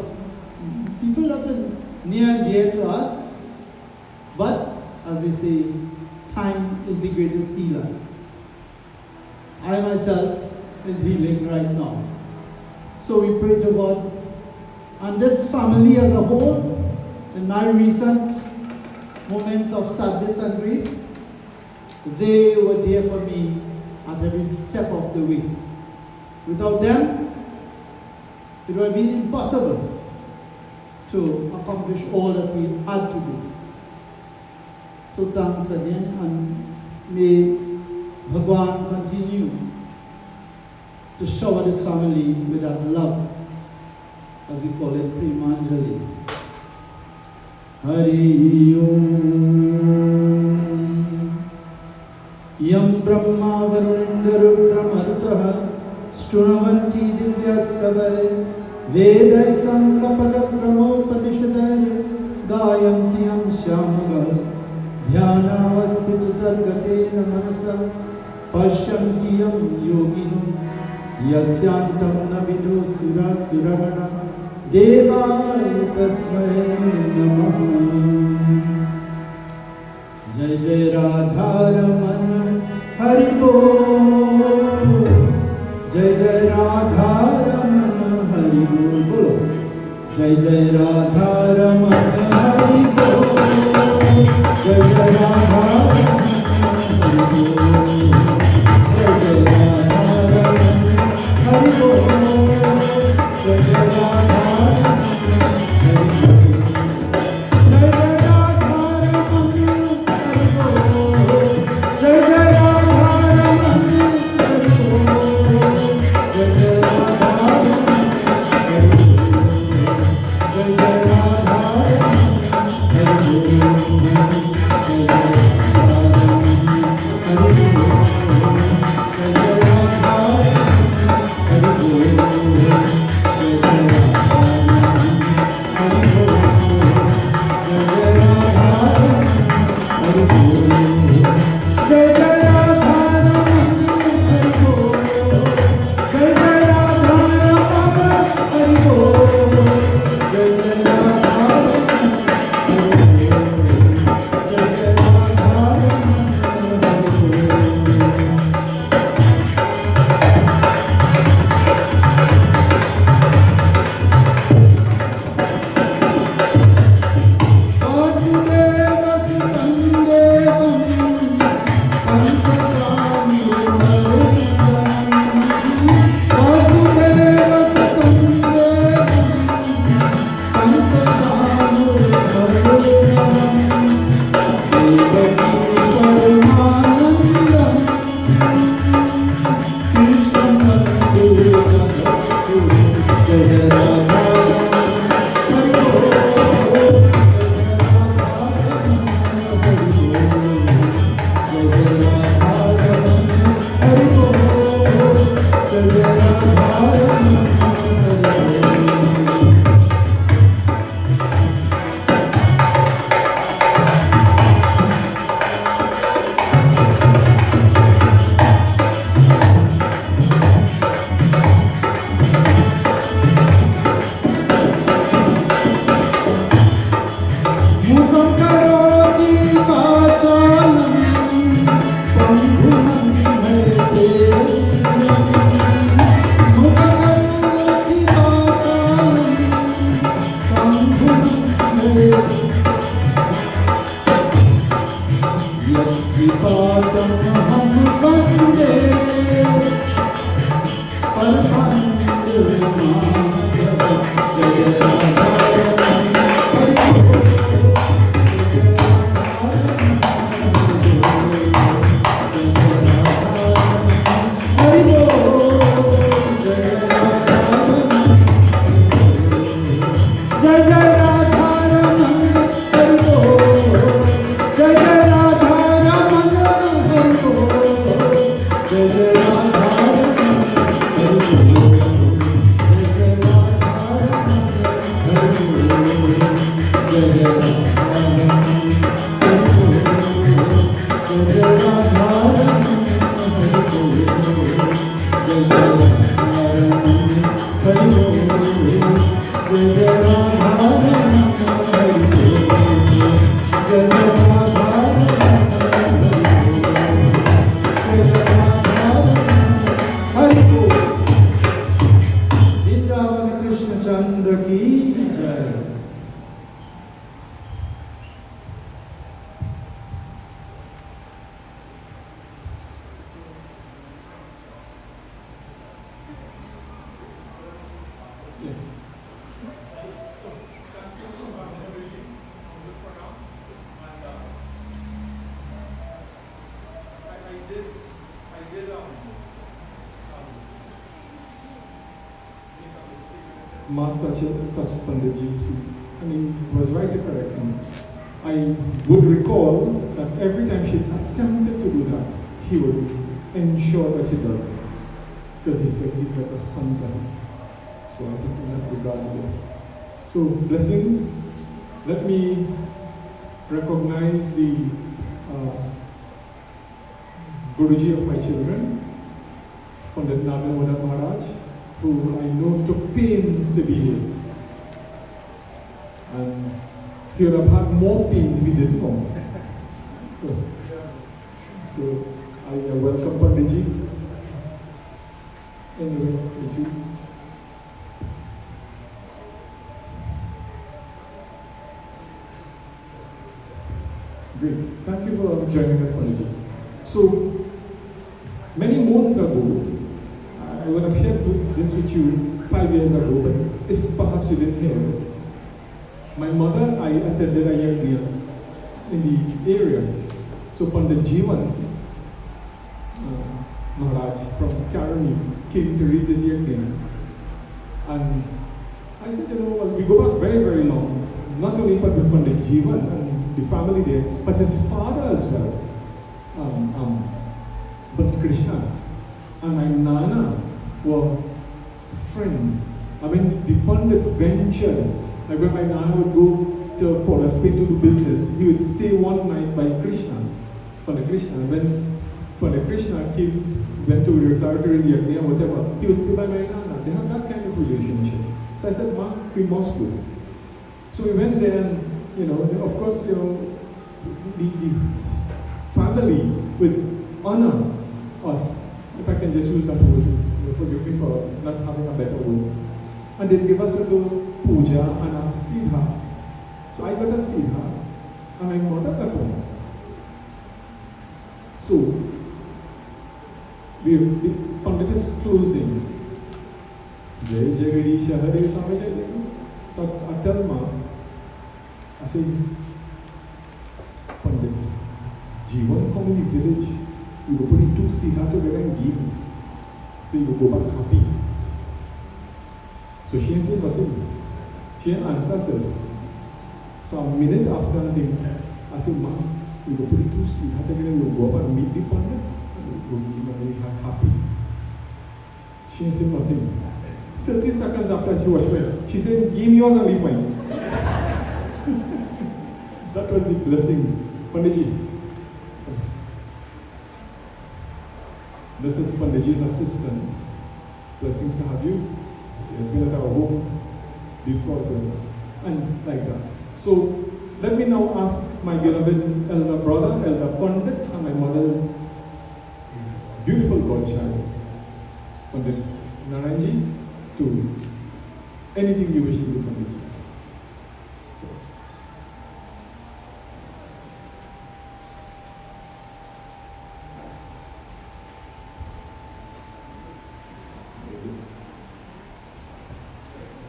people that are near and dear to us. But, as they say, time is the greatest healer. I myself is healing right now. So we pray to God. And this family as a whole, in my recent moments of sadness and grief, they were there for me at every step of the way. Without them, it would have been impossible to accomplish all that we had to do. So thanks again, and may Bhagwan continue to shower this family with that love, as we call it, Premanjali. Hari Om. Yam Brahma Varunendra Rudra Marutah Strunavanti Divyastavai Vedai Sankapada Pramopanishadai Gayanti Yam Shyamaga Dhyanavastita Targatena Manasa Pashyanti Yam Yogino Yasyantam Navido Sura Suravana Devaya Tasmai Namaha. Jai Jai Radha Raman Hari Bol. Jai Jai Radha Raman Hari Bol. Bolo. Jai Jai Radha Raman Hari Bol. Jai Jai Radha Raman Hari Bol. Jai Jai Radha Raman Hari Bol. Jai Jai Radha Raman Hari Bol. Devi Ma touched Panditji's feet, and he was right to correct me. I would recall that every time she attempted to do that, he would ensure that she does it. Because he said he's like a son to her. So I think in that regard, yes. So, blessings. Let me recognize the Guruji of my children, Pandit Nagarwada Maharaj, who I know took pains to be here. And he would have had more pains if he didn't come. So I welcome Panditji. Anyway, issues. Great. Thank you for joining us, Panditji. So, many moons ago, I would have shared this with you 5 years ago, but if perhaps you didn't hear it, my mother, I attended a yajna in the area. So Pandit Jivan Maharaj from Karani came to read this yajna. And I said, well, we go back very, very long. Not only with Pandit Jivan and the family there, but his father as well, Pandit Krishna, and my nana were friends. I mean, the Pandits ventured. Like when my nana would go to Port Spain to do business, he would stay one night by Pandit Krishna. And when Pandit Krishna went to declaratory yajna or whatever, he would stay by my nana. They have that kind of relationship. So I said, Ma, we must go. So we went there and, of course, the family would honor us, if I can just use that word. Forgive me for not having a better word. And they'd give us a little puja and a siddha. So I got a siddha and my mother got one. So the Pandit is closing. Jai Jagadish Hare Swami Jai Jai. So I tell Ma, I say, Pandit, Jivan come in the village, you will put in 2 siddha together and give. So you will go back happy. So she didn't say nothing. She didn't answer herself. So a minute after I said, Ma, we will put in 2 siddha together, we will go up and meet the Pandit, and we will be very happy. She didn't say nothing. 30 seconds after she watched me, she said, give me yours and leave mine. That was the blessings. Panditji. This is Panditji's assistant. Blessings to have you. He has been at our home before as well. And like that. So, let me now ask my beloved elder brother, Elder Pandit, and my mother's beautiful godchild, Pandit Narayanji, to anything you wish to do, Panditji. So.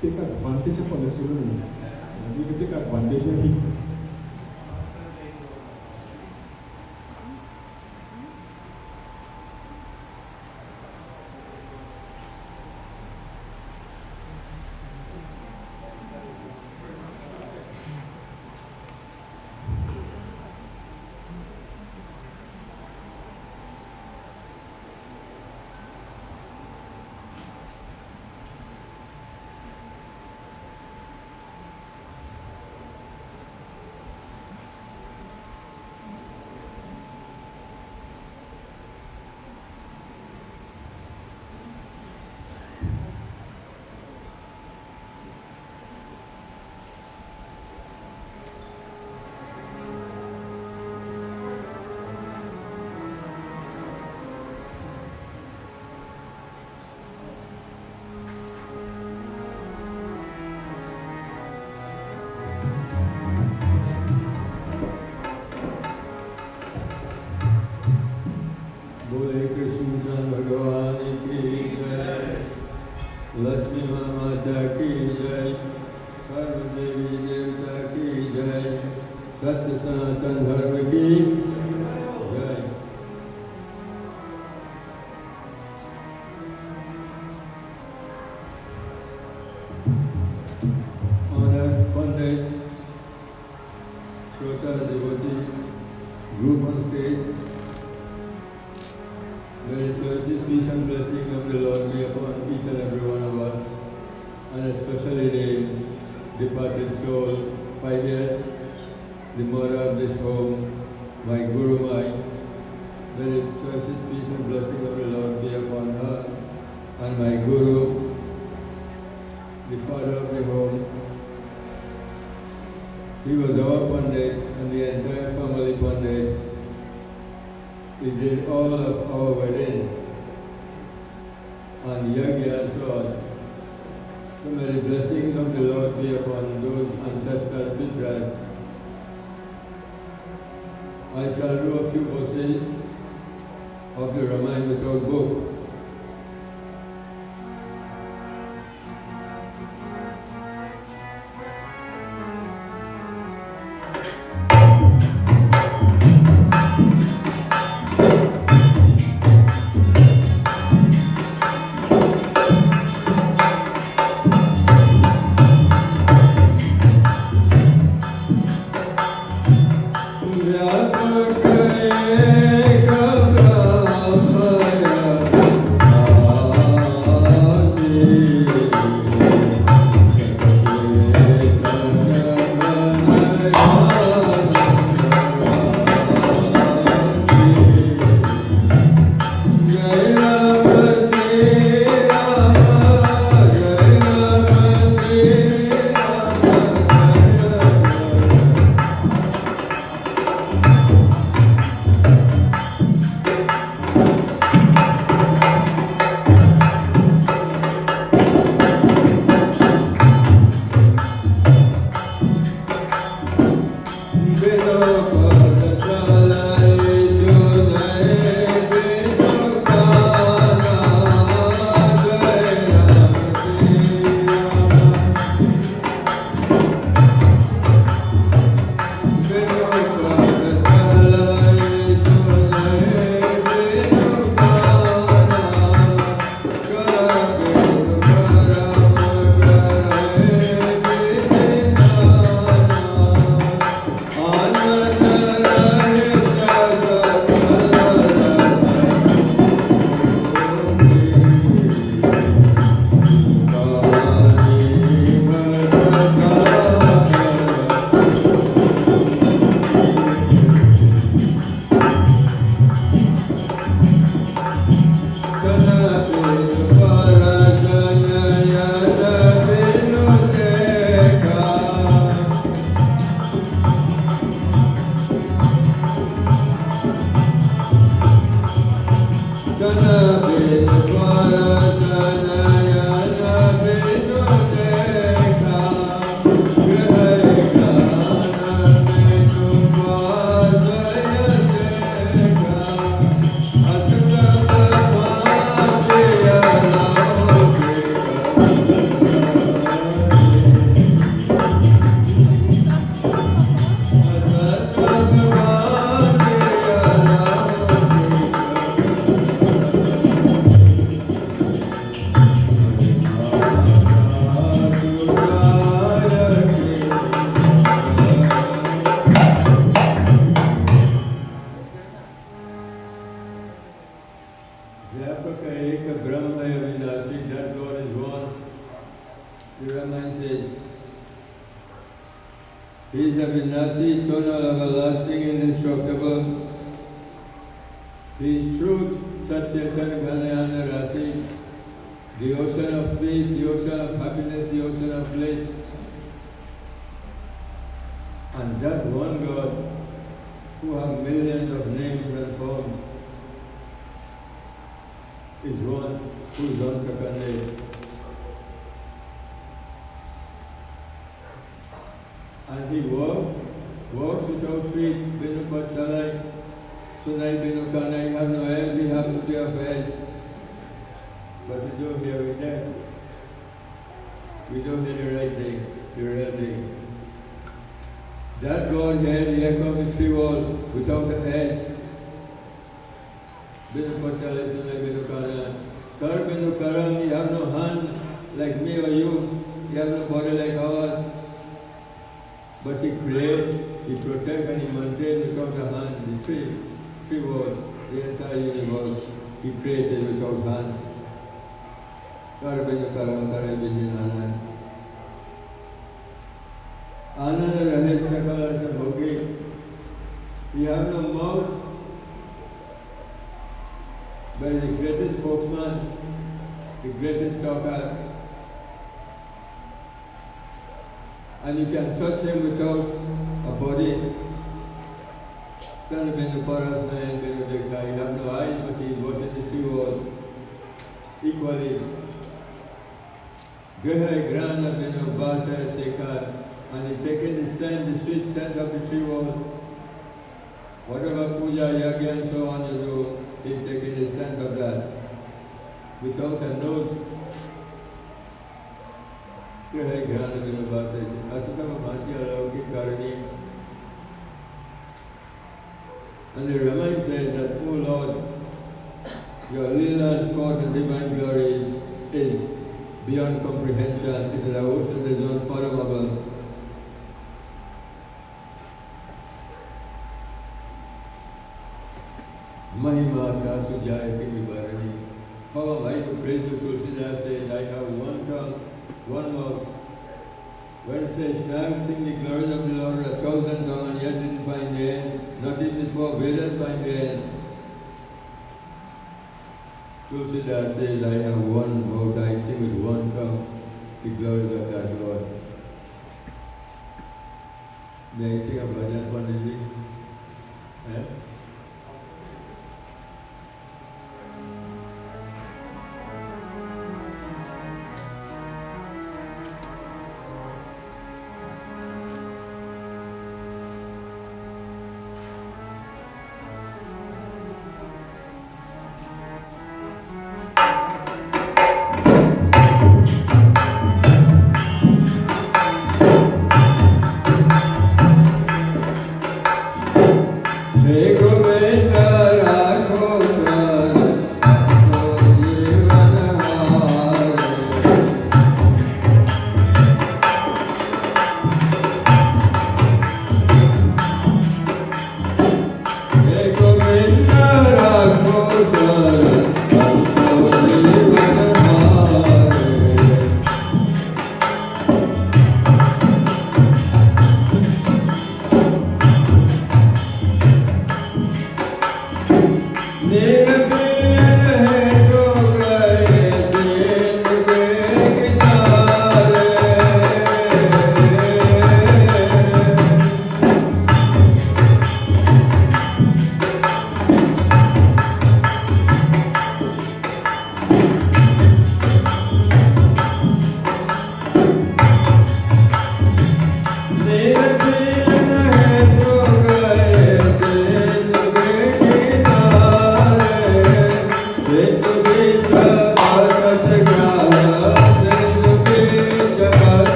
take advantage of this. We can take advantage of it. बोले कृष्ण चंद्र भगवान की जय, लक्ष्मी माता की जय, सर्व देवी देवता की जय, सत्य सनातन धर्म की जय। Honored Pandits, Shota devotees, group on stage, may the choices, peace and blessings of the Lord be upon each and every one of us, and especially the departed soul, 5 years, the mother of this home, my Guru Mai. May the choices, peace and blessings of the Lord be upon her, and my Guru, the father of the home. He was our Pandit and the entire family Pandit. He did all of our wedding and Yagi and so on. So may the blessings of the Lord be upon those ancestral pictures. I shall do a few verses of the Ramayana without book. Ek Brahma Avinasi, that God is one. The Ramayana says, He is Avinasi, eternal, everlasting, indestructible. He is truth, Satya, Kalyana Rasi, the ocean of peace, the ocean of happiness, the ocean of bliss. And that one God, who has millions of names and forms, is one who is unseconded. And he walks without feet, Binu Pachalai, Sunai Binu Kanai, have no head, we have no affairs. But we don't hear with death. We don't hear the right thing, the real thing. That God had the echo of the tree wall without the edge. Binu Pachalai, Sunai Binu Kanai. Kar Binu Karam, you have no hand like me or you. You have no body like ours. But He creates, He protects and He maintains without a hand. The tree wall, the entire universe, He created without hands. Karabinu Karam, Karabinu Anand. Anand Rahet Sakala Sabhogi. We have no mouth, but the greatest spokesman, the greatest talker. And you can touch Him without a body. You have no eyes, but He is watching the tree wall equally. Griha Grana Binu Basa Sekar, and He taking the scent, the sweet scent of the tree wall. Whatever puja, yagya and so on you do, He is taking the scent of that. Without a nose. Griha Grana Binu Basa Sekar. Asasama Bhanti Alauki Karani. And the Ramayana says that, O Lord, Your Leela and sport and divine glory is beyond comprehension. It is an ocean that is unfathomable. Mahima Chasu Jaya Kivibarani. How am I to praise you? Tulsidas says, I have one tongue, one mouth. When it says, Shag sing the glories of the Lord 1,000 tongues and yet didn't find the end, not even his 4 Vedas find the end. Tulsidas says, I have one mouth, I sing with one tongue the glories of that Lord. May I sing a bhajan, Panditji? Eh?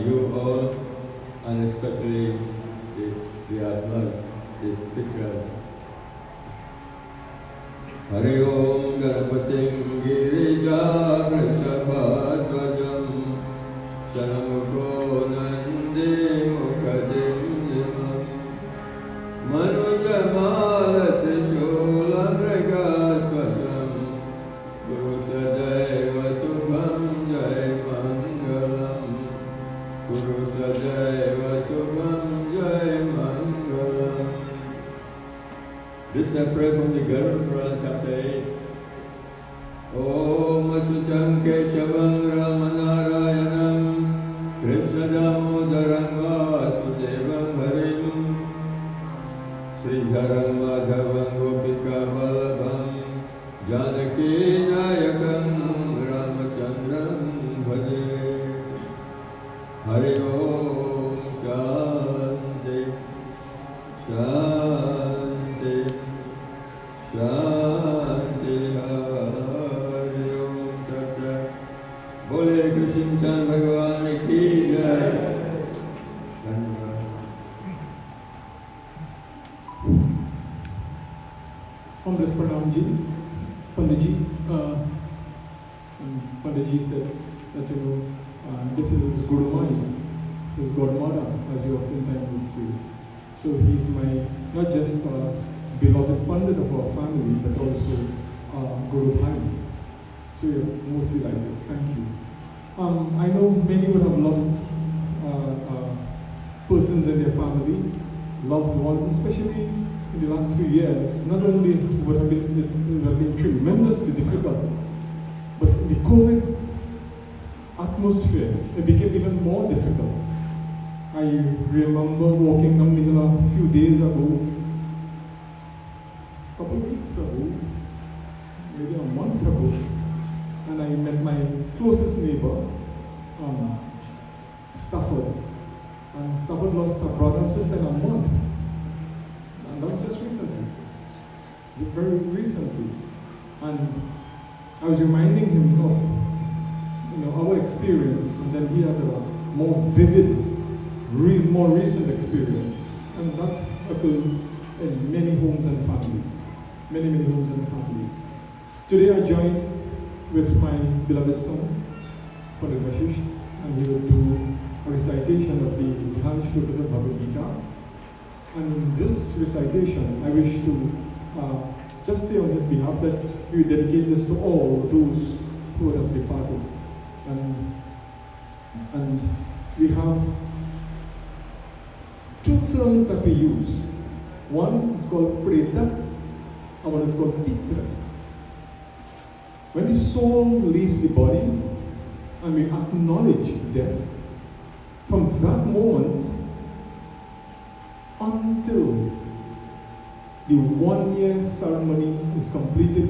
you all, and especially the atmas, the pictures. Hari Om Ganapatim Girija Vrishabhadvajam Shanamukho Nandi Mukhadim Jimam Manujamala Trishulam Regasvajam Guru Sadaiva Subham Jai Mangalam Guru Sadaiva Subham Jai Mangalam. This I pray from the Garud Puran chapter 8. Om Achutam Keshavam Ramanarayanam Krishna Damodaram Vasudevam Harim Sridharam Madhavam Gopika Balabham Janaki Nayakam Ramachandram Bhaje. Hari Om Shanti Shanti Shanti. Hari Om Tat Sat. Bole Krishna Chan Bhagwan ki Jai. Dhanyavad. Humblest Pranam Ji, Panditji. Panditji said that this is his Guru Mani, his godmother, as we oftentimes would say. So he's my, not just beloved Pandit of our family, but also Guru Bhai. So we are most delighted. Thank you. I know many would have lost persons in their family, loved ones, especially in the last few years. Not only would have been tremendously difficult, but the COVID atmosphere, it became even more difficult. I remember walking down the hill a few days ago, a couple of weeks ago, maybe a month ago, and I met my closest neighbor, Stafford. And Stafford lost a brother and sister in a month. And that was just recently, very recently. And I was reminding him of our experience, and then he had a more vivid, more recent experience. And that occurs in many homes and families. Many, many homes and families. Today I joined with my beloved son, Pandit Vashisht, and he will do a recitation of the Dhyan Shlokas of Bhagavad Gita. And in this recitation, I wish to just say on his behalf that we dedicate this to all those who have departed. And we have two terms that we use. One is called Preta, and one is called Pitra. When the soul leaves the body and we acknowledge death, from that moment until the 1 year ceremony is completed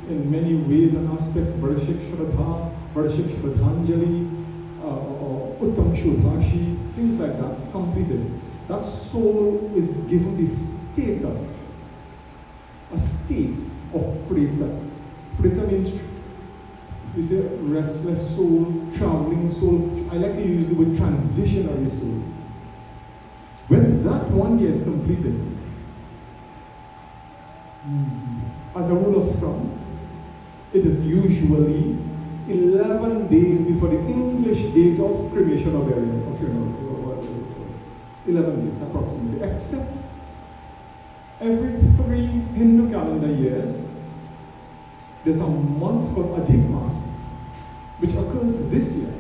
in many ways and aspects, Varshik Shraddha, Varshik Shraddhanjali, Uttam Shubhashi, things like that, completed. That soul is given the status, a state of Preta. Preta means, we say, restless soul, traveling soul. I like to use the word transitionary soul. When that 1 year is completed, as a rule of thumb, it is usually 11 days before the English date of cremation or burial, or funeral. 11 days approximately, except every 3 Hindu calendar years, there's a month called Adhik Mas, which occurs this year,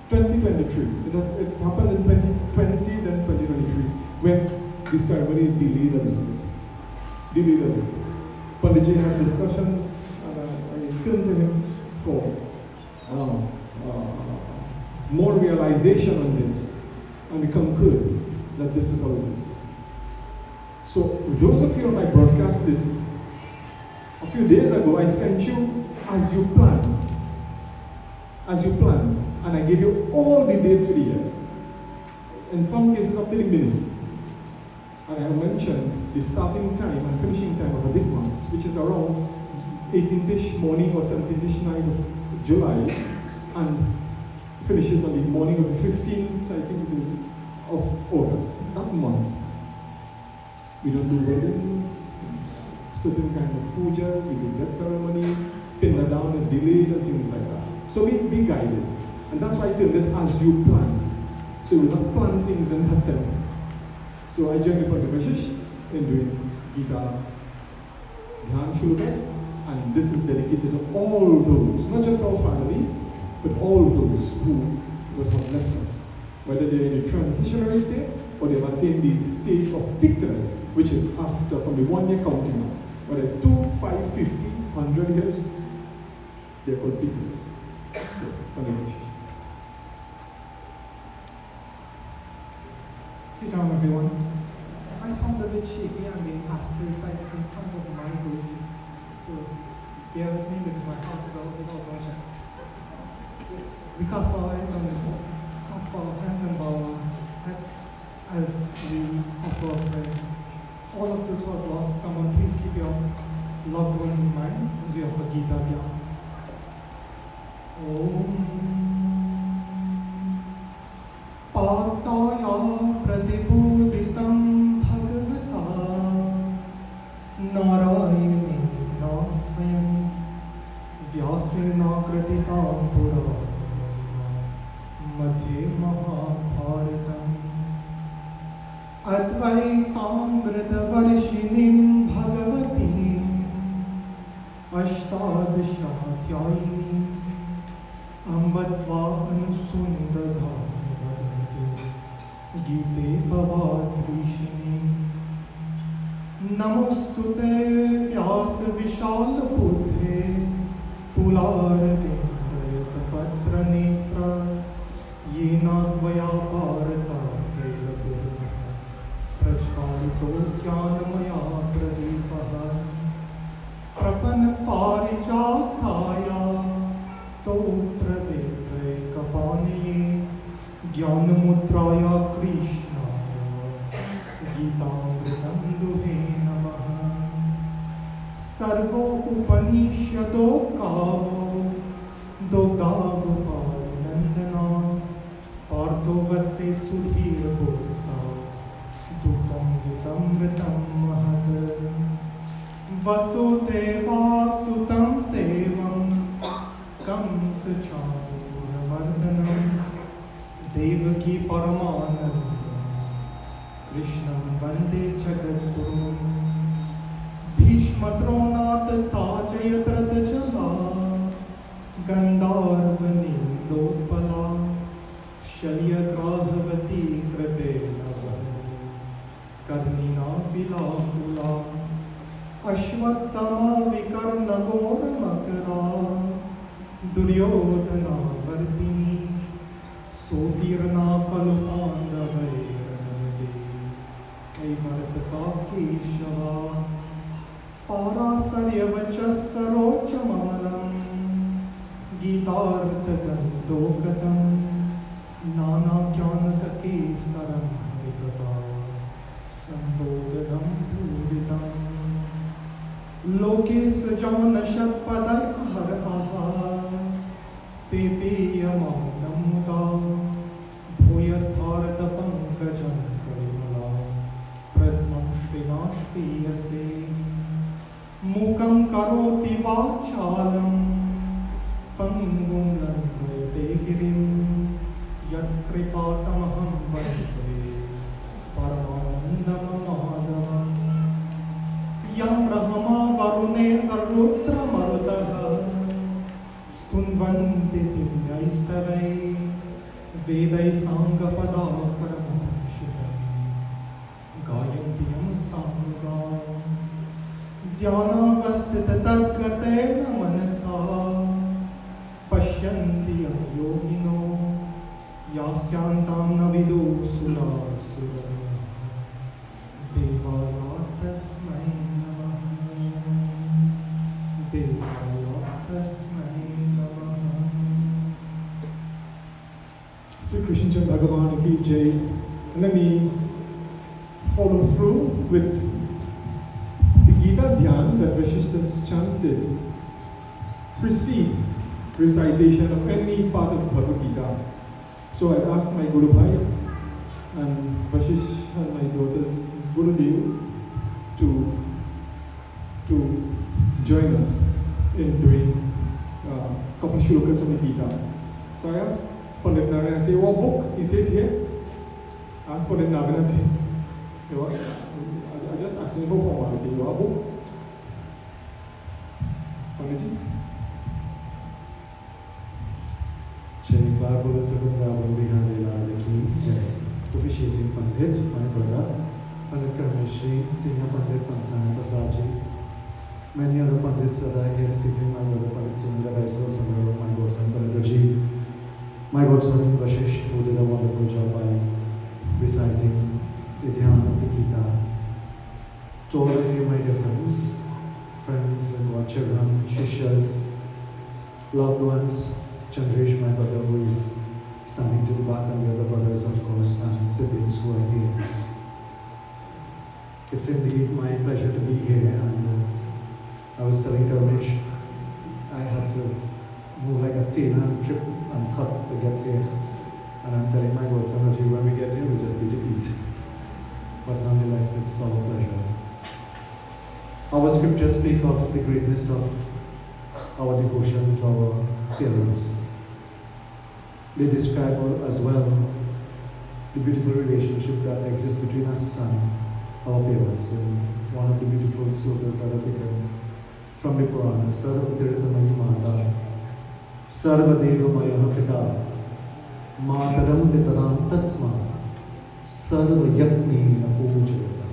2023. It happened in 2020, then 2023, when the ceremony is delayed a little bit. Panditji had discussions, and I turned to him for more realization on this, and we concurred that this is how it is. So, those of you on my broadcast list, a few days ago I sent you as you planned, and I gave you all the dates for the year, in some cases up to the minute. And I mentioned the starting time and finishing time of Adhik Mas, which is around 18th-ish morning or 17th-ish night of July, and finishes on the morning of the 15th, I think it is, of August, that month. We don't do weddings, certain kinds of pujas, we do death ceremonies, Pindadown is delayed and things like that. So be guided. And that's why I tell it as you plan. So you will not plan things and have them. So I joined the Vishish in doing Gita Dhyan Shlokas, and this is dedicated to all those, not just our family, but all those who would have left us, whether they're in a transitionary state or they've attained the stage of victors, which is after, from the 1 year counting, whether it's 2, 5, 50, 100 years, they're called victors. So, Sit down, everyone. I sound a bit shaky. I'm being asked to recite this in front of my group. So bear with me because my heart is a little bit out of my chest. We clasp our eyes and clasp our hands and bow our heads as we offer a prayer. All of those who have lost someone, please keep your loved ones in mind as we offer Gita Dhyan. पाताया प्रतिबोधितं भगवता नारायणेन स्वयं व्यासेन कृतितां पुराणं मध्ये महाभारतम् अद्वैतामृतवर्षिणीं भगवतीम् अष्टादशाध्यायिनीम् अम्बत्वा अनुसुन्दधा गीते भवाद्विषिणी नमोस्तुते व्यास विशाल बुद्धे तुलारविन्दयतपत्रनेत्र येन त्वया भारतार्थैर्यः प्रज्वालितो ज्ञानमया प्रदीपः प्रपन्नपारिजाताय स्तोत्रवेत्रैकपाणये ज्ञानमुद्राय कृष्णाय गीतामृतं दुहे नमः सर्वोपनिषदो गावो दोग्धागोपालनन्दना पार्थो वत्से सुधीर्भोक्ता दुग्धं गीतमृतं महत् वसुदेवासुतं देवं कंसचाणूरमर्दनं देवकी परमानन्दं कृष्णं वन्दे जगद्गुरुं भीष्मद्रोणात् तथा जयद्रथजला गन्धर्वनीलोत्पला शल्यग्राहवती कृपेणवती कर्णिना विलाकुला अश्वत्थमा विकर्णघोरमकरा दुर्योधनावर्तिनी सोतीर्णा खलु कैवर्तका केशवा पाराशर्यवचः सरोजममलं गीतार्थगन्धोगतं नानाज्ञानककेसरं हरिकथा सम्बोधनं पूरितम् लोके सृजानशत्पदय हरः पेपेयमानं मुदा भूयद्भारतपङ्कजं परिमला प्रथमं श्रीनाश्रीयसे मूकं करोति वाचालं पङ्गुं लङ्घयते गिरिं यत्कृपातमहं वन्दे परमानन्दममाधवम् यं ब्रह्मा वरुणेन्द्ररुद्रमरुतः स्तुन्वन्ति दिव्यैस्तवैः वेदैः साङ्गपदाकरमोक्षितैः गायन्ति यं साङ्गां ध्यानावस्थिततद्गतेन मनसा पश्यन्ति यं योगिनो यास्यान्तां न विदुषुरासुरः देवाय तस्मै नमः देवाय तस्मै नमः। Sri Krishna Bhagavan ki jai. Let me follow through with the Gita Dhyan that Vasishta chanted precedes recitation of any part of Bhagavad Gita. So I asked my Guru Bhai and Vashish and my daughter's Guru Dev to join us in doing couple shlokas from the Gita. So I asked Pandit Navin, I said, what book is it here? I asked Pandit Navin, I said, I just asked him for formality, what book? Panditji? Shri Babu Sakundabam Bihari Lalaki Jai. Officiating Pandit, my brother, Pandit Karmeshri, Senior Pandit Pantana Prasadji, many other Pandits that are here this evening, my brother Pandit Sundar Vaiso, Sandra, my godson Pandit Rajiv, my godson Vashish, who did a wonderful job by reciting the Dhyan of the Gita. To all of you, my dear friends and our children, Shishas, loved ones, Chandresh, my brother, who is standing to the back, and the other brothers, of course, and siblings who are here. It's indeed my pleasure to be here, and I was telling Karmesh, I had to move like a tailor and trip and cut to get here. And I'm telling my godson, when we get here, we just need to eat. But nonetheless, it's our pleasure. Our scriptures speak of the greatness of our devotion to our parents. They describe as well the beautiful relationship that exists between us and our parents. And one of the beautiful slokas that are taken from the Purana, Sarva Tirthamaya Mata, Sarva Devamaya Pita, Matadam Nitadam Tasmat, Sarva Yagni Napujavata,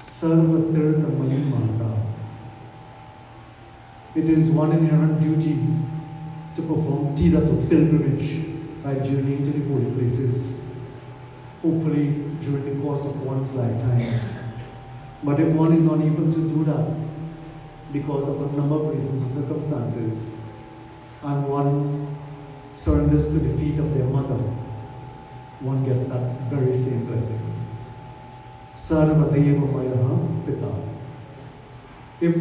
Sarva Tirthamaya Mata. It is one inherent duty to perform tira, to pilgrimage, by journeying to the holy places, hopefully during the course of one's lifetime. But if one is unable to do that because of a number of reasons or circumstances, and one surrenders to the feet of their mother, one gets that very same blessing. Sarva Devamaya Pita. If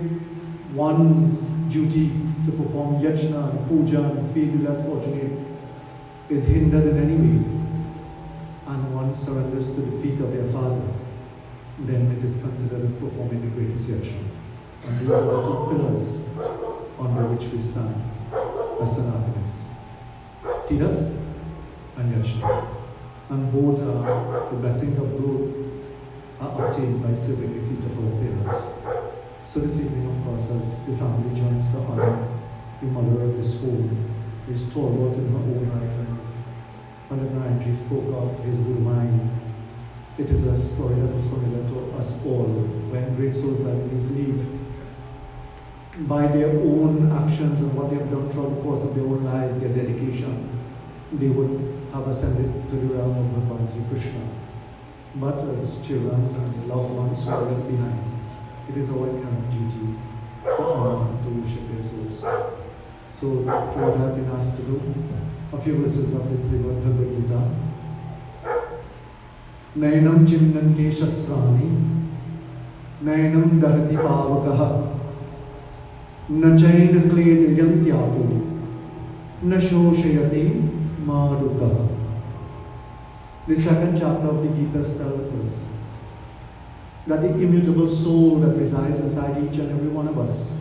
one's duty to perform yajna and puja and feed the less fortunate is hindered in any way, and one surrenders to the feet of their father, then it is considered as performing the greatest yajna. And these are the two pillars under which we stand as Sanatanis. Tirat and yajna. And both are, the blessings of both are obtained by serving the feet of our parents. So this evening, of course, as the family joins to honor the mother of this home, who is stalwart in her own right, and Pandit Narayanji spoke of his Guru mind. It is a story that is familiar to us all. When great souls like these leave, by their own actions and what they have done throughout the course of their own lives, their dedication, they would have ascended to the realm of Bhagavan Sri Krishna. But as children and loved ones who are left behind, it is our inherent duty to honor and to worship their souls. So, to what I have been asked to do, a few verses of this Srimad Bhagavad Gita. Nainam Chinnante Shasrani, Nainam Dahati Pavakaha, Nachaina Kleda Yantyapu, Nashoshayati Marukaha. The second chapter of the Gita tells us that the immutable soul that resides inside each and every one of us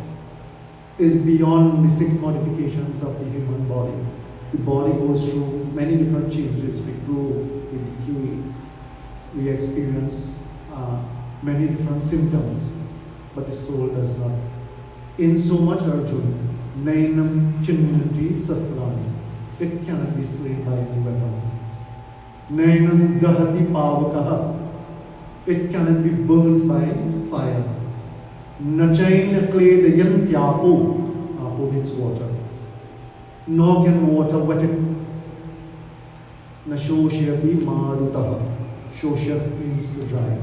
is beyond the 6 modifications of the human body. The body goes through many different changes. We grow, we decay, we experience many different symptoms, but the soul does not. In so much, Arjuna, Nainam Chinnati Sasrani, it cannot be slain by any weapon. Nainam Dahati Pavakaha, it cannot be burnt by fire. Nachaina Kleda Yantyapo, apo means water. Nor can water wet it. Nashoshayati Marutaha, Shosha means to dry.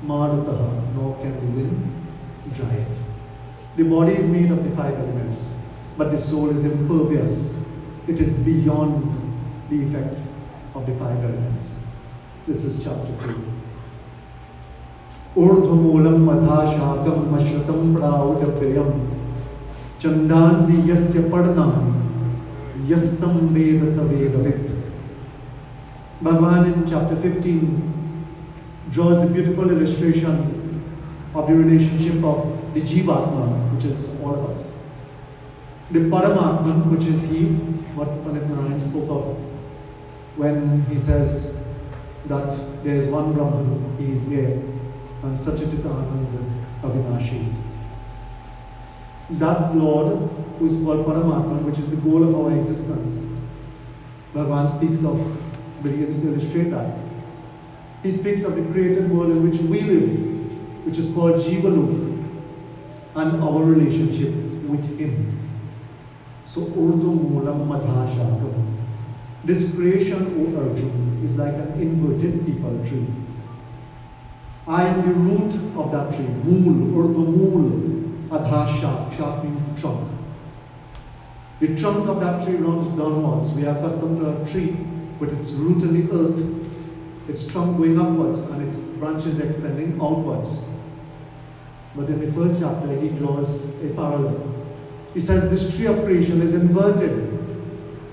Marutaha, nor can the wind dry it. The body is made of the 5 elements, but the soul is impervious. It is beyond the effect of the 5 elements. This is chapter 2. Urdhumulam madhashakam mashratam praudapyam chandansi yasya padnani yastam veda savedavit Bhagavan in chapter 15 draws the beautiful illustration of the relationship of the Jivatma, which is all of us, the Paramatman, which is he, what Pandit Narayan spoke of when he says that there is one Brahman, he is there, and Satchitita Ananda Avinashi. That Lord, who is called Paramatman, which is the goal of our existence, Bhagavan speaks of, begins to illustrate that. He speaks of the created world in which we live, which is called Jivalok, and our relationship with Him. So, Urdu Moolam Madhashakam. This creation, O Arjun, is like an inverted peepal tree. I am the root of that tree. Mool, Urdu Mool, Adhashak. Shak means the trunk. The trunk of that tree runs downwards. We are accustomed to a tree with its root in the earth, its trunk going upwards and its branches extending outwards. But in the first chapter, he draws a parallel. He says this tree of creation is inverted.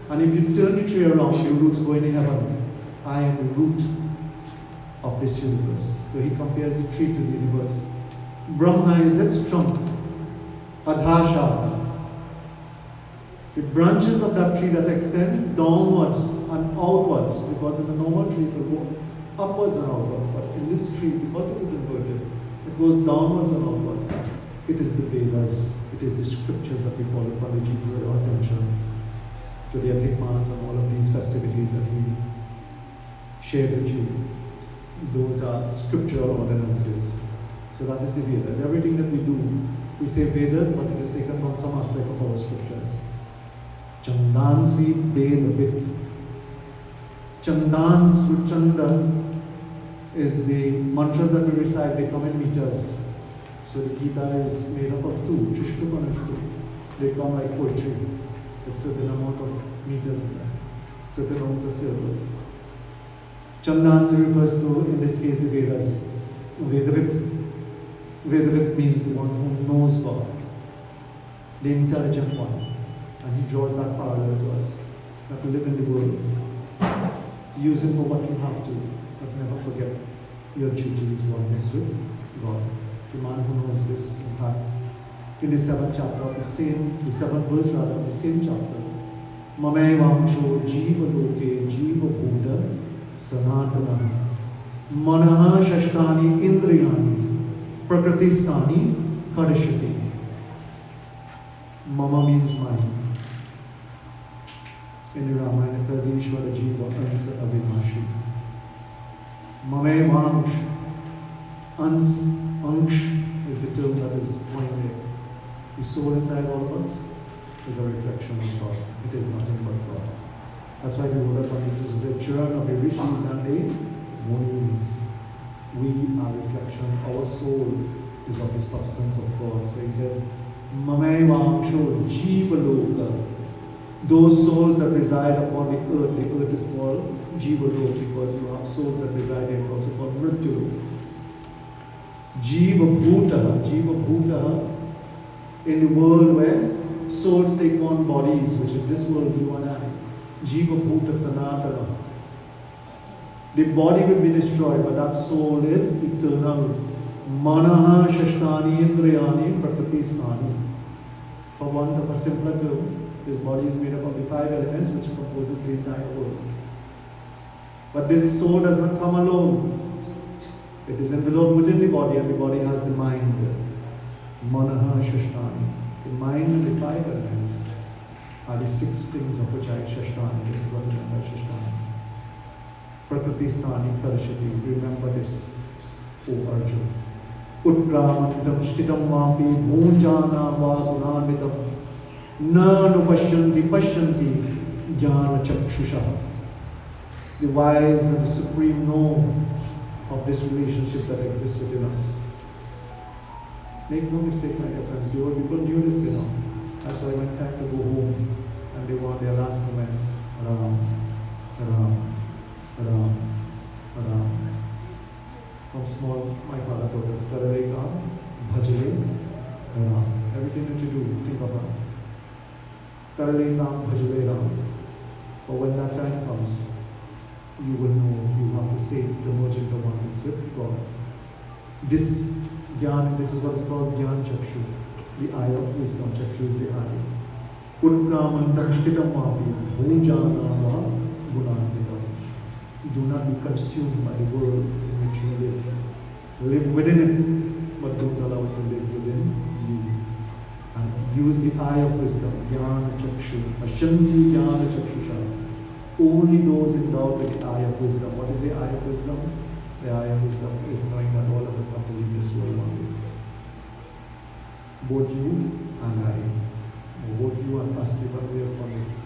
And if you turn the tree around, the roots go into heaven. I am the root of this universe. So he compares the tree to the universe. Brahma is its trunk. Adhasha. The branches of that tree that extend downwards and outwards, because in the normal tree it will go upwards and outwards. But in this tree, because it is inverted, it goes downwards and outwards. It is the Vedas, it is the scriptures that we follow. Panditji drew our attention to the Adhik Maas and all of these festivities that we shared with you. Those are scriptural ordinances. So that is the Vedas. Everything that we do, we say Vedas, but it is taken from some aspect of our scriptures. Chandansi Vedavit. Chandans Chanda is the mantras that we recite, they come in meters. So the Gita is made up of two, Trishtu and Ashtu. They come like poetry. It's a certain amount of meters in there, certain amount of syllables. Chandansi refers to, in this case, the Vedas. Vedavit. Vedavit means the one who knows God, the intelligent one. And he draws that parallel to us, that to live in the world. Use it for what you have to, but never forget your duty is oneness with God. The man who knows this, in fact, in the 7th chapter of the 7th verse rather of the same chapter, Mamay Vamsho Jiva Loke Jiva Bhuta Sanatana Manaha Shashtani Indriyani Prakritistani Kadashati. Mama means mine. In the Ramayana it says Ishvara Jiva Ansa Avinashi. Mame Vamsh. Anksh is the term that is coined there. The soul inside all of us is a reflection of God. It is nothing but God. That's why the Buddha Pandits say, children of the rishis and the munis. We are reflection. Our soul is of the substance of God. So he says, Mame Vamsho Jiva Loka. Those souls that reside upon the earth is called Jiva Loka, because you have souls that reside there. It's also called Mrityu Loka. Jiva Bhuta, in the world where souls take on bodies, which is this world, you and I. Jiva Bhuta Sanatana. The body will be destroyed, but that soul is eternal. Manaha Shashtani Indriyani Prakriti Snani. For want of a simpler term, this body is made up of the 5 elements which composes the entire world. But this soul does not come alone. It is enveloped within the body, and the body has the mind. Manaha Shashtani. The mind and the 5 elements are the 6 things of which I Shashtani. This is what I mean by Shashtani. Prakriti Stani Karashati. Remember this, O Arjuna. Utkramantam Shtitam Vapi Bhunjana Vagunanvitam Nanu Pashyanti Jnana Chakshusha. The wise and the supreme know of this relationship that exists within us. Make no mistake, my dear friends, the old people knew this, That's why when time to go home and they want their last moments, Ram, Ram, Ram, Ram. From small, my father taught us, Karale Kam, Bhajale, Ram. Everything that you do, think of Ram. Karale Kam, Bhajale Ram. For when that time comes, you will know you have to say to merge into oneness with God. This Gyan, this is what is called Gyan Chakshu, the eye of wisdom. Chakshu is the eye. Utkramantam shtitam vapi, bhujanava gunanvitam. Do not be consumed by the world in which you live. Live within it, but don't allow it to live within you. And use the eye of wisdom, Jnana Chakshu, Shanthi Jnana Chakshusha. Only those endowed with the eye of wisdom. What is the eye of wisdom? The eye of wisdom is knowing that all of us have to leave this world one day. Both you and I, or both you and us, even we as pundits.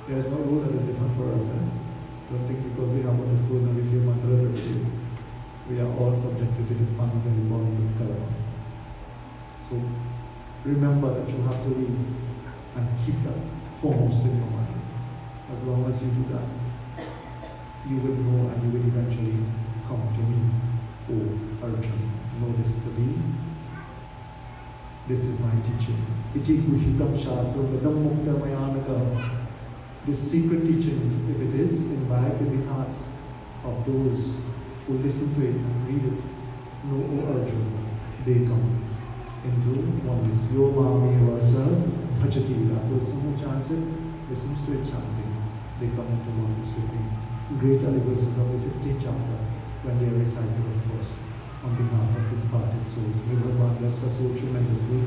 There is no rule that is different for us. Don't think because we have on this course and we say mantras every day, we are all subjected to the pangs and the bonds of karma. So remember that you have to leave and keep that foremost in your mind. As long as you do that, you will know and you will eventually come to me. Oh, Arjun, know this to be. This is my teaching. Iti guhitam shastra vedam mukta mayanaka. This secret teaching, if it is imbibed in the hearts of those who listen to it and read it, know, O Arjun, they come into oneness. Yo mami vasa bhajati. That person who chants it, listens to it chanting, they come into oneness with me. Great are the verses of the 15th chapter when they are recited, of course, on behalf of the departed souls. May Bhagavan bless us so tremendously.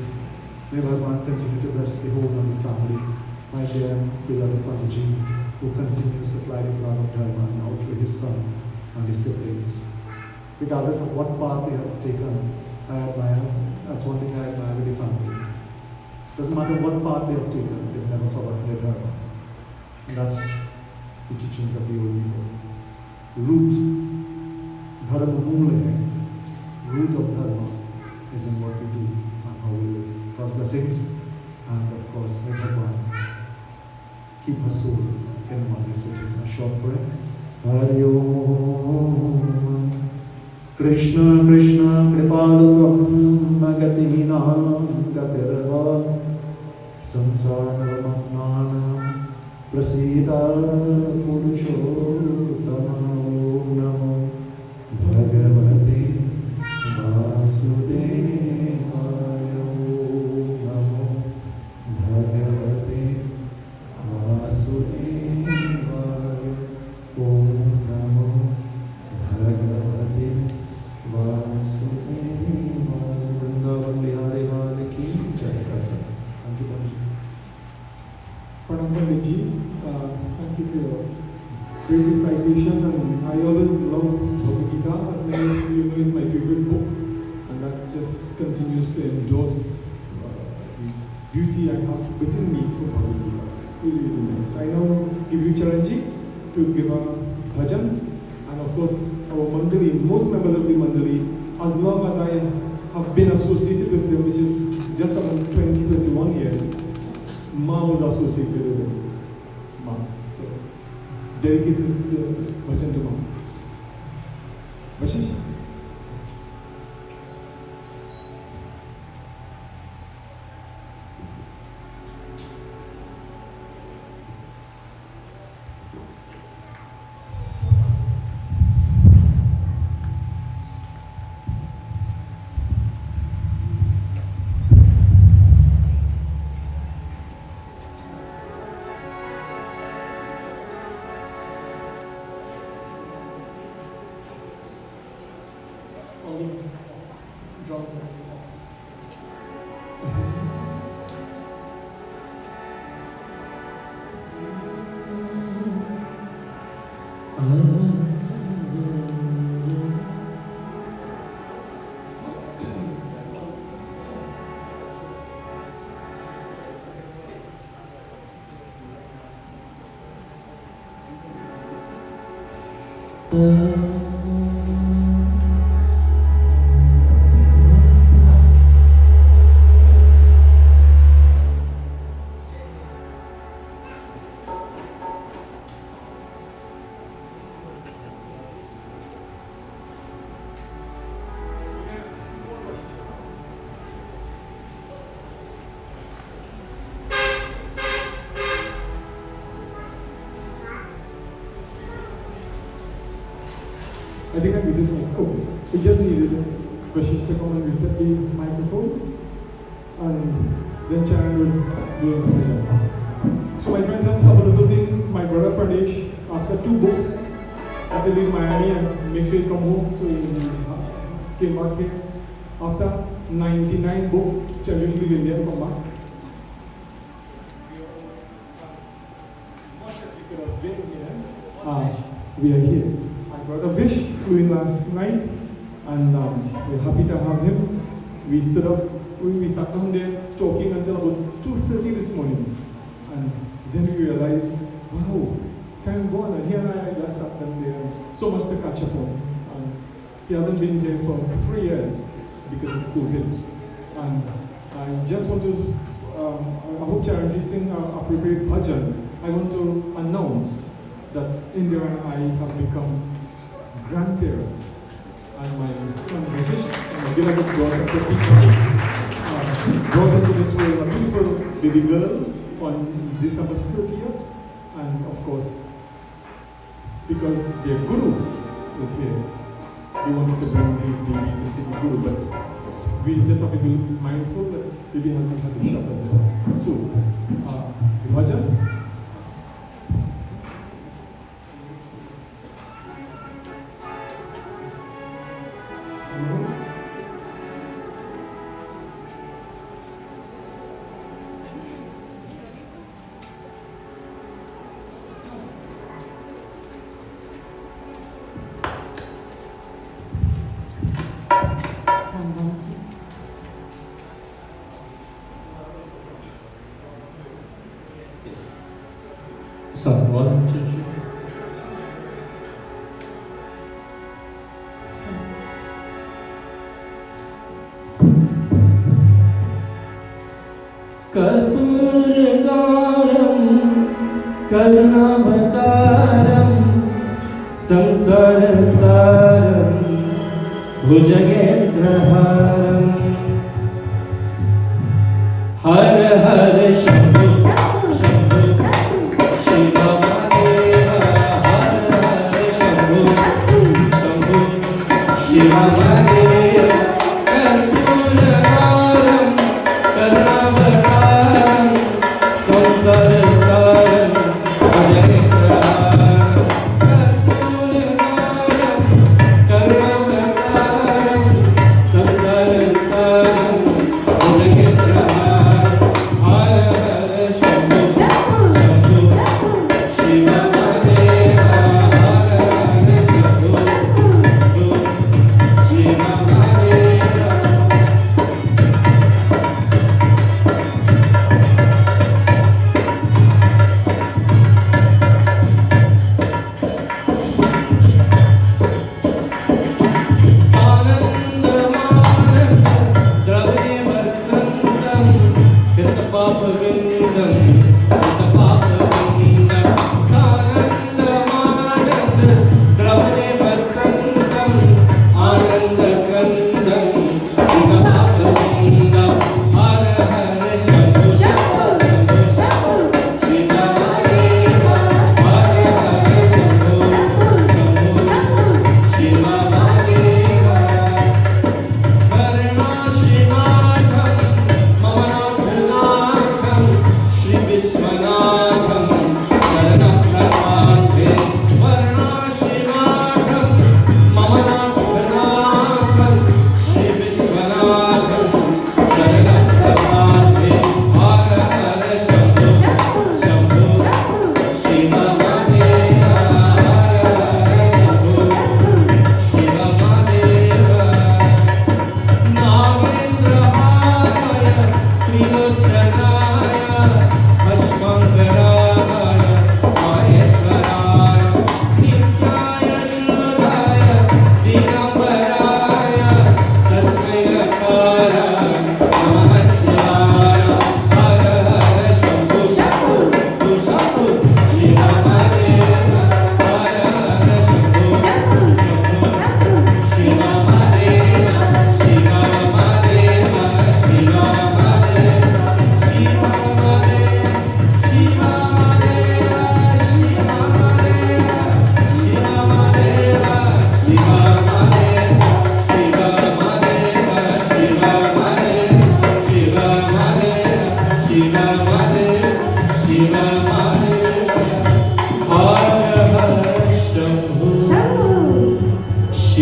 May Bhagavan continue to bless the whole of the family. My dear beloved Pandiji, who continues to fly the flag of Dharma now through his son and his siblings. Regardless of what path they have taken, I admire. That's one thing I admire with the family. Doesn't matter what path they have taken, they've never forgotten their Dharma. And that's the teachings of the old people. Root, Dharma Mule, root of Dharma is in what we do and how we live. God's blessings, and of course, may Bhagavan keep her soul in oneness with him. A short prayer. Hari Om Krishna Krishna Kripalukam Magatinam Gatirava Samsara Prasita Purushottama Namo Bhagavate Vasudevaya Namo Bhagavate Vasudevaya Om Namo Bhagavate Vasudevaya. Vrindavan Bihari Lal Ki Jai. That's it. Thank you, Pandit. Pranam Panditji, thank you for your great recitation, and I always love Bhagavad Gita. As many of you know, it's my favorite book, and that just continues to endorse the beauty I have within me for Bhagavad Gita. Really, really nice. I now give you Charanji to give a bhajan, and of course our Mandali, most members of the Mandali, as long as I have been associated with them, which is just about 20-21 years, Ma was associated with him. Ma. So, dedicates his bhajan to Ma. Vashish? I think I muted myself. Oh, we just needed Kashish to come and reset the microphone. And then Charan will do some bhajan. So my friends, just a couple little things. My brother Pradesh, after 2 books, had to leave Miami and make sure he come home. So he came back here. After 99 books, which I usually leave India and come back. Much as we could have been here, we are here. My brother Vish flew in last night, and we're happy to have him. We stood up, we sat down there talking until about 2:30 this morning, and then we realized, wow, time gone, and here I just sat down there, so much to catch up on. And he hasn't been here for 3 years because of COVID, and I just want to, I hope Charanji sing appropriate bhajan. I want to announce that India and I have become grandparents, and my son Kashish, my beloved daughter Pratik, brought into this world a beautiful baby girl on December 30th, and of course, because their guru is here, we wanted to bring the baby to see the guru, but we just have to be mindful that baby hasn't had the shot as yet. So, bhajan. One, two, three. कर्पूरगारं करुणावतारं संसारसारं भुजगेन्द्रहारं her her Shambho Shambho Shiv Mahadev her her Shambho Shambho Shiv Mahadev कर्पूरगारं करुणावतारं संसारसारं भुजगेन्द्रहारं कर्पूरगारं करुणावतारं संसारसारं भुजगेन्द्रहारं her her Shambho Shambho Shiv Mahadev her her Shambho Shambho Shiv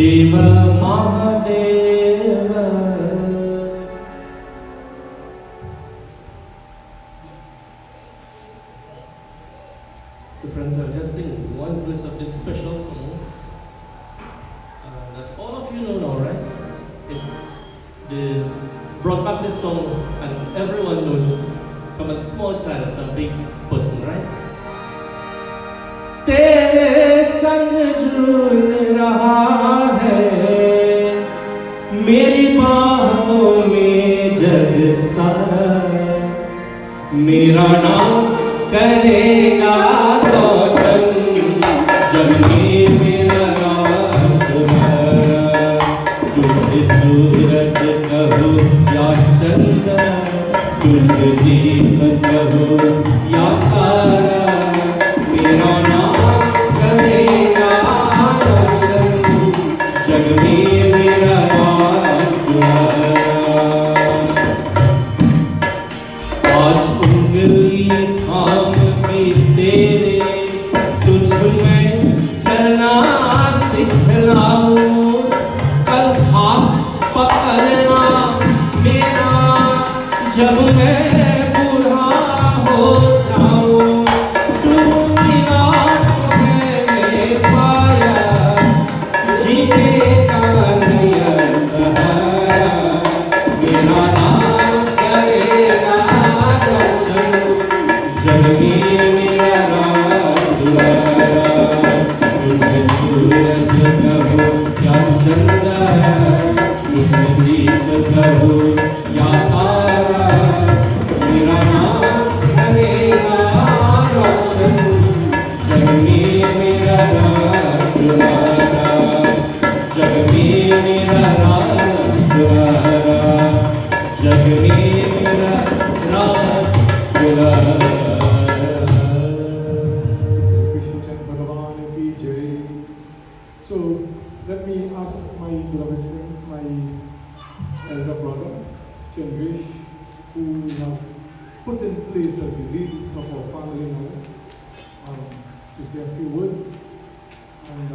Shiv Mahadev. So friends, I'll just sing one verse of this special song that all of you know now, right? It's the brought back this song and everyone knows it, from a small child to a big person, right? तेरे संग झूल रहा है मेरी बाहों में जग सारा, मेरा नाम करेगा रोशन जग में मेरा नाम तुम्हारा. तुझे सूरज कहो या चंद्र, तुझे दीप कहो या तारा, मेरा नाम करेगा रोशन जग में मेरा नाम तुम्हारा. आज उंगली थाम के तेरे तुझ में चलना सिखलाऊं, कल हाथ पकड़ना मेरा जब मैं बूढ़ा हो जाऊं. तू मिला मैंने पाया जीने का नया सहारा, मेरा नाम करेगा रोशन जग में मेरा नाम तुम्हारा. तुझे सूरज कहो या चंद्र, तुझे दीप कहो या तारा, मेरा नाम करेगा रोशन जग में मेरा नाम तुम्हारा. जग में मेरा नाम तुम्हारा, जग में मेरा नाम तुम्हारा. Krishna Bhagavan ki jai. So let me ask my beloved friends, my elder brother, Chandresh, who we have put in place as the lead of our family now, to say a few words. And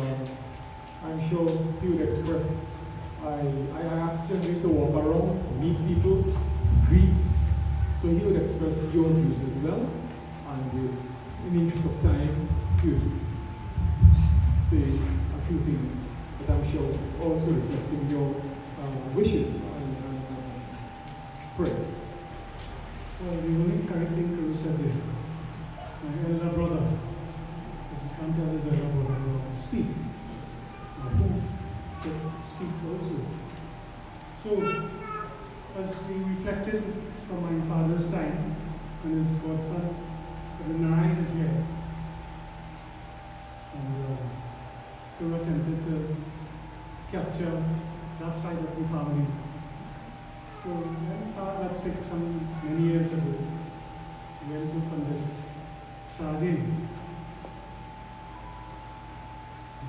I'm sure he would express. I asked Chandresh to walk around, meet people, greet, so he would express your views as well. And in the interest of time, he would say a few things that I'm sure also reflecting your wishes and prayers. Well, the only correct thing to say there, my elder brother, because you can't tell his elder brother to speak. Who should speak also. So, as we reflected from my father's time, when his godson, the Narayan is here, and we attempted to capture that side of the family. So when father got sick many years ago, we went to Pandit Sardin,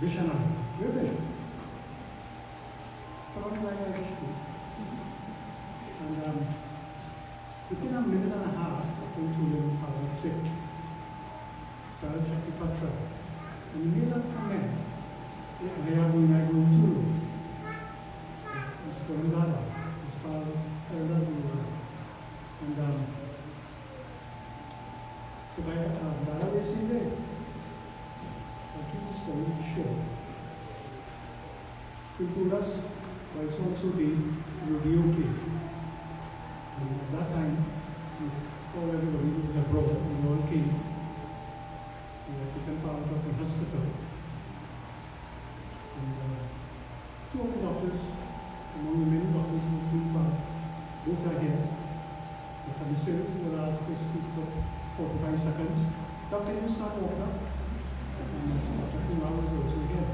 Vishana, where were you? Come on, like that, please. And within a minute and a half, according to him, father got sick. Sarajati Patra. And he made that comment, where are we going to go? It's Kurandara. And so by Dara Vesi there, I think it's very short. So he told us, was also the Yudioki. And at that time, we called everybody who was abroad, and we all came. We were taken part of the hospital. And two of the doctors, among the many doctors who received part, both are here. The commissary will ask to speak for 45 seconds. Doctor, you start walking up. And Dr. Kumar was also here.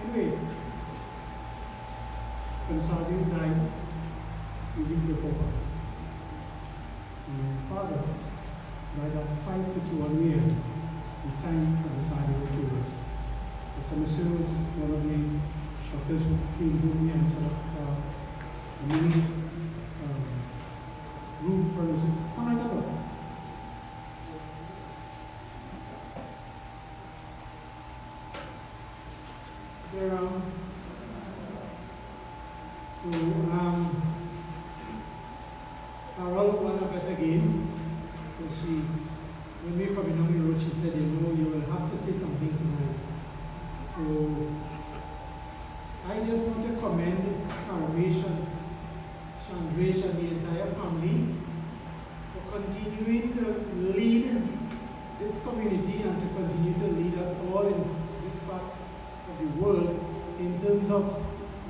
Anyway, when Sardin died, a week before, my father died of 5 to 1 year, the time when Sardin was 2 years. The commissary was one of the doctors who came to me and set up a mini room for us. Come right over. So So, Carol won a bet again. So when we come in on the road, she said, you know, you will have to say something tonight. So, I just want to commend Ramesh and Chandresh and the entire family for continuing to lead this community and to continue to lead us all in this part of the world in terms of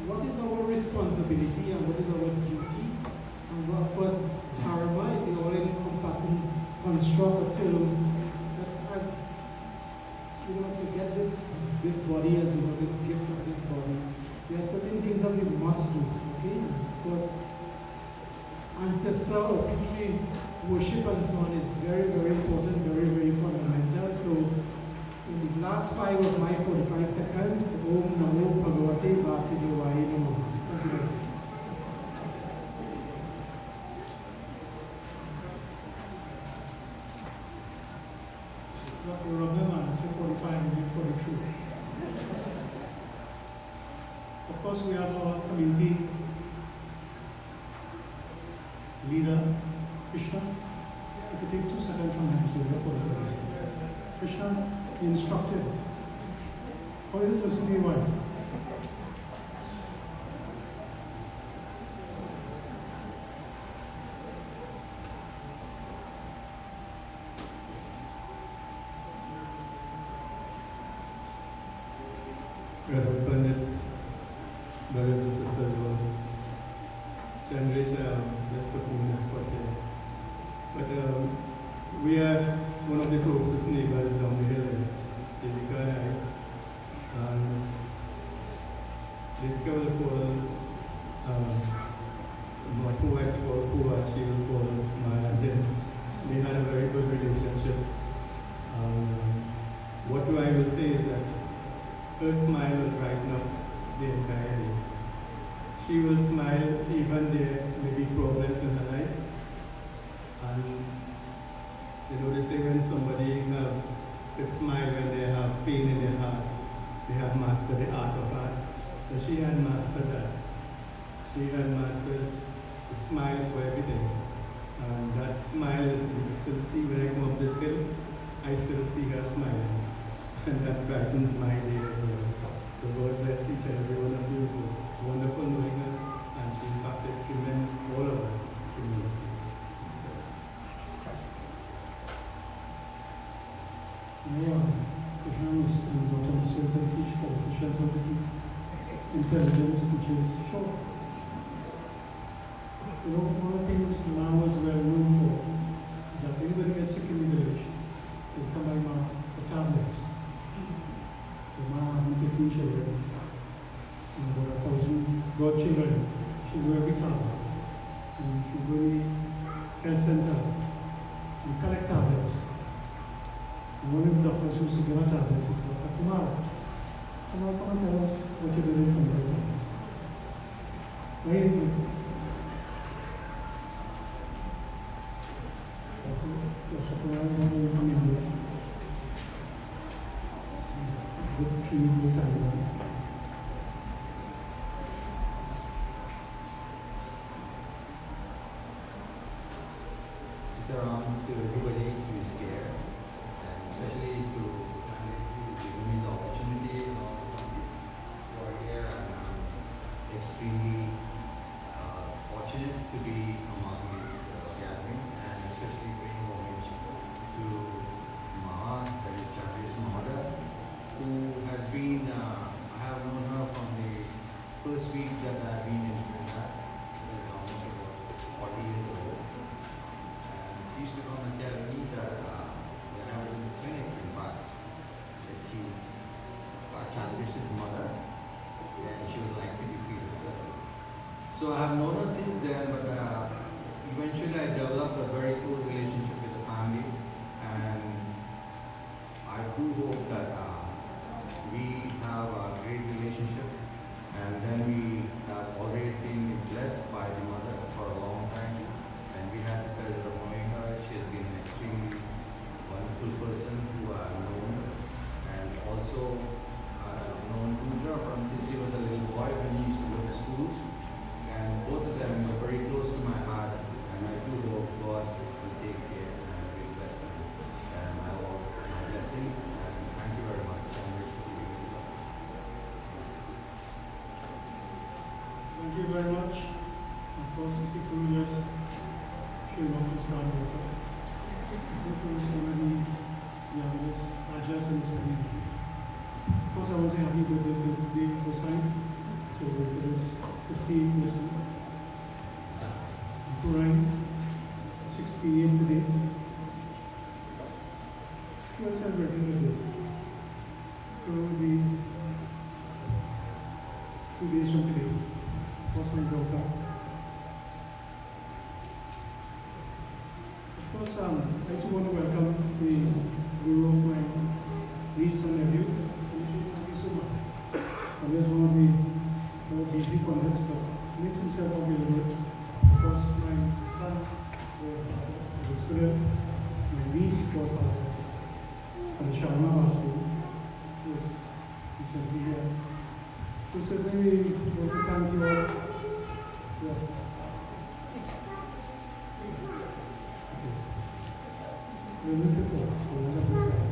what is our responsibility and what is our duty. And of course, Sharma is the all-encompassing construct term that has, you know, to get this body, as you know, this gift of this body, there are certain things that we must do, okay? Of course, ancestor or Pitri worship and so on is very, very important, very, very fundamental. So, in the last 5 of my 45 seconds, Om Namo Bhagavate Vasudevaya Namo. Thank you very much. Dr. Rabhaman, 45 and 42. Of course, we have our community leader, Krishna. If you take 2 seconds from him, so we have 4 seconds. Krishna, the instructor. How is this to be wife? Reverend Pandits, brothers and sisters, Chandresh, just for 2 minutes for here. But we are one of the closest neighbors down the hill, Devika and I. And Devika will call, who I call Pua, she will call Mahajan. They had a very good relationship. What I will say is that her smile will brighten up the entire day. She will smile even there may be problems in her life. And you know, they say when somebody could smile when they have pain in their hearts, they have mastered the art of arts. So she had mastered that. She had mastered the smile for everything. And that smile, you can still see when I come up this hill, I still see her smiling. And that brightens my day as well. So God bless each and every one of you. It was wonderful knowing her, and she impacted all of us tremendously. So. Krishna's daughter will teach politicians how to keep intelligence, which is short. You know, one of the things now is well known for is that anybody gets sick in the village, they come by now for tablets. The mom having 15 children, and about 1,000 godchildren. She do every tablet. And she go to the health center and collect tablets. And one of the doctors who used to give her tablets is Dr. Kumar. Come and tell us what you're doing from the health centers. Very good. Dr. Kumar is not only from India. Good treatment with Taiwan. Sitaram to everybody who is here, and especially to giving me the opportunity who are here, and I'm extremely fortunate to be among this gathering, and especially paying homage to Maha, that is Chandresh Mahada, who has been, I have known her from the first week that I've been in Trinidad, almost about 40 years ago. And she used to come and tell me that when I was in the clinic, in fact, that she's Chandresh's mother, and she would like to be treated surgery. So I have known her since then, but eventually I developed a very close relationship with the family, and I do hope that we have a great relationship, and then we have already been blessed by the mother for a long time, and we had the pleasure of knowing her. She has been an extremely wonderful person who I have known, and also I have known Pooja from since he was a little boy when he used to go to schools, Thank you very much. Of course, you see Guru just showing off his granddaughter. Guru is one of the youngest Rajas in this community. Of course, I want to say happy birthday to Devi Gosai. So it is 15 years old. Purine, 68 today. Who else celebrating with this? Guru will be 2 days from today. Of course, my daughter. Of course, I too want to welcome the guru of my niece and nephew. Thank you so much. He is one of the more busy pundits, but makes himself available. Of course, my son, my niece, godfather, from the Sharma Hospital, who is recently here. So certainly we want to thank you all. Yes. Okay. We'll need to talk, so let's have this out.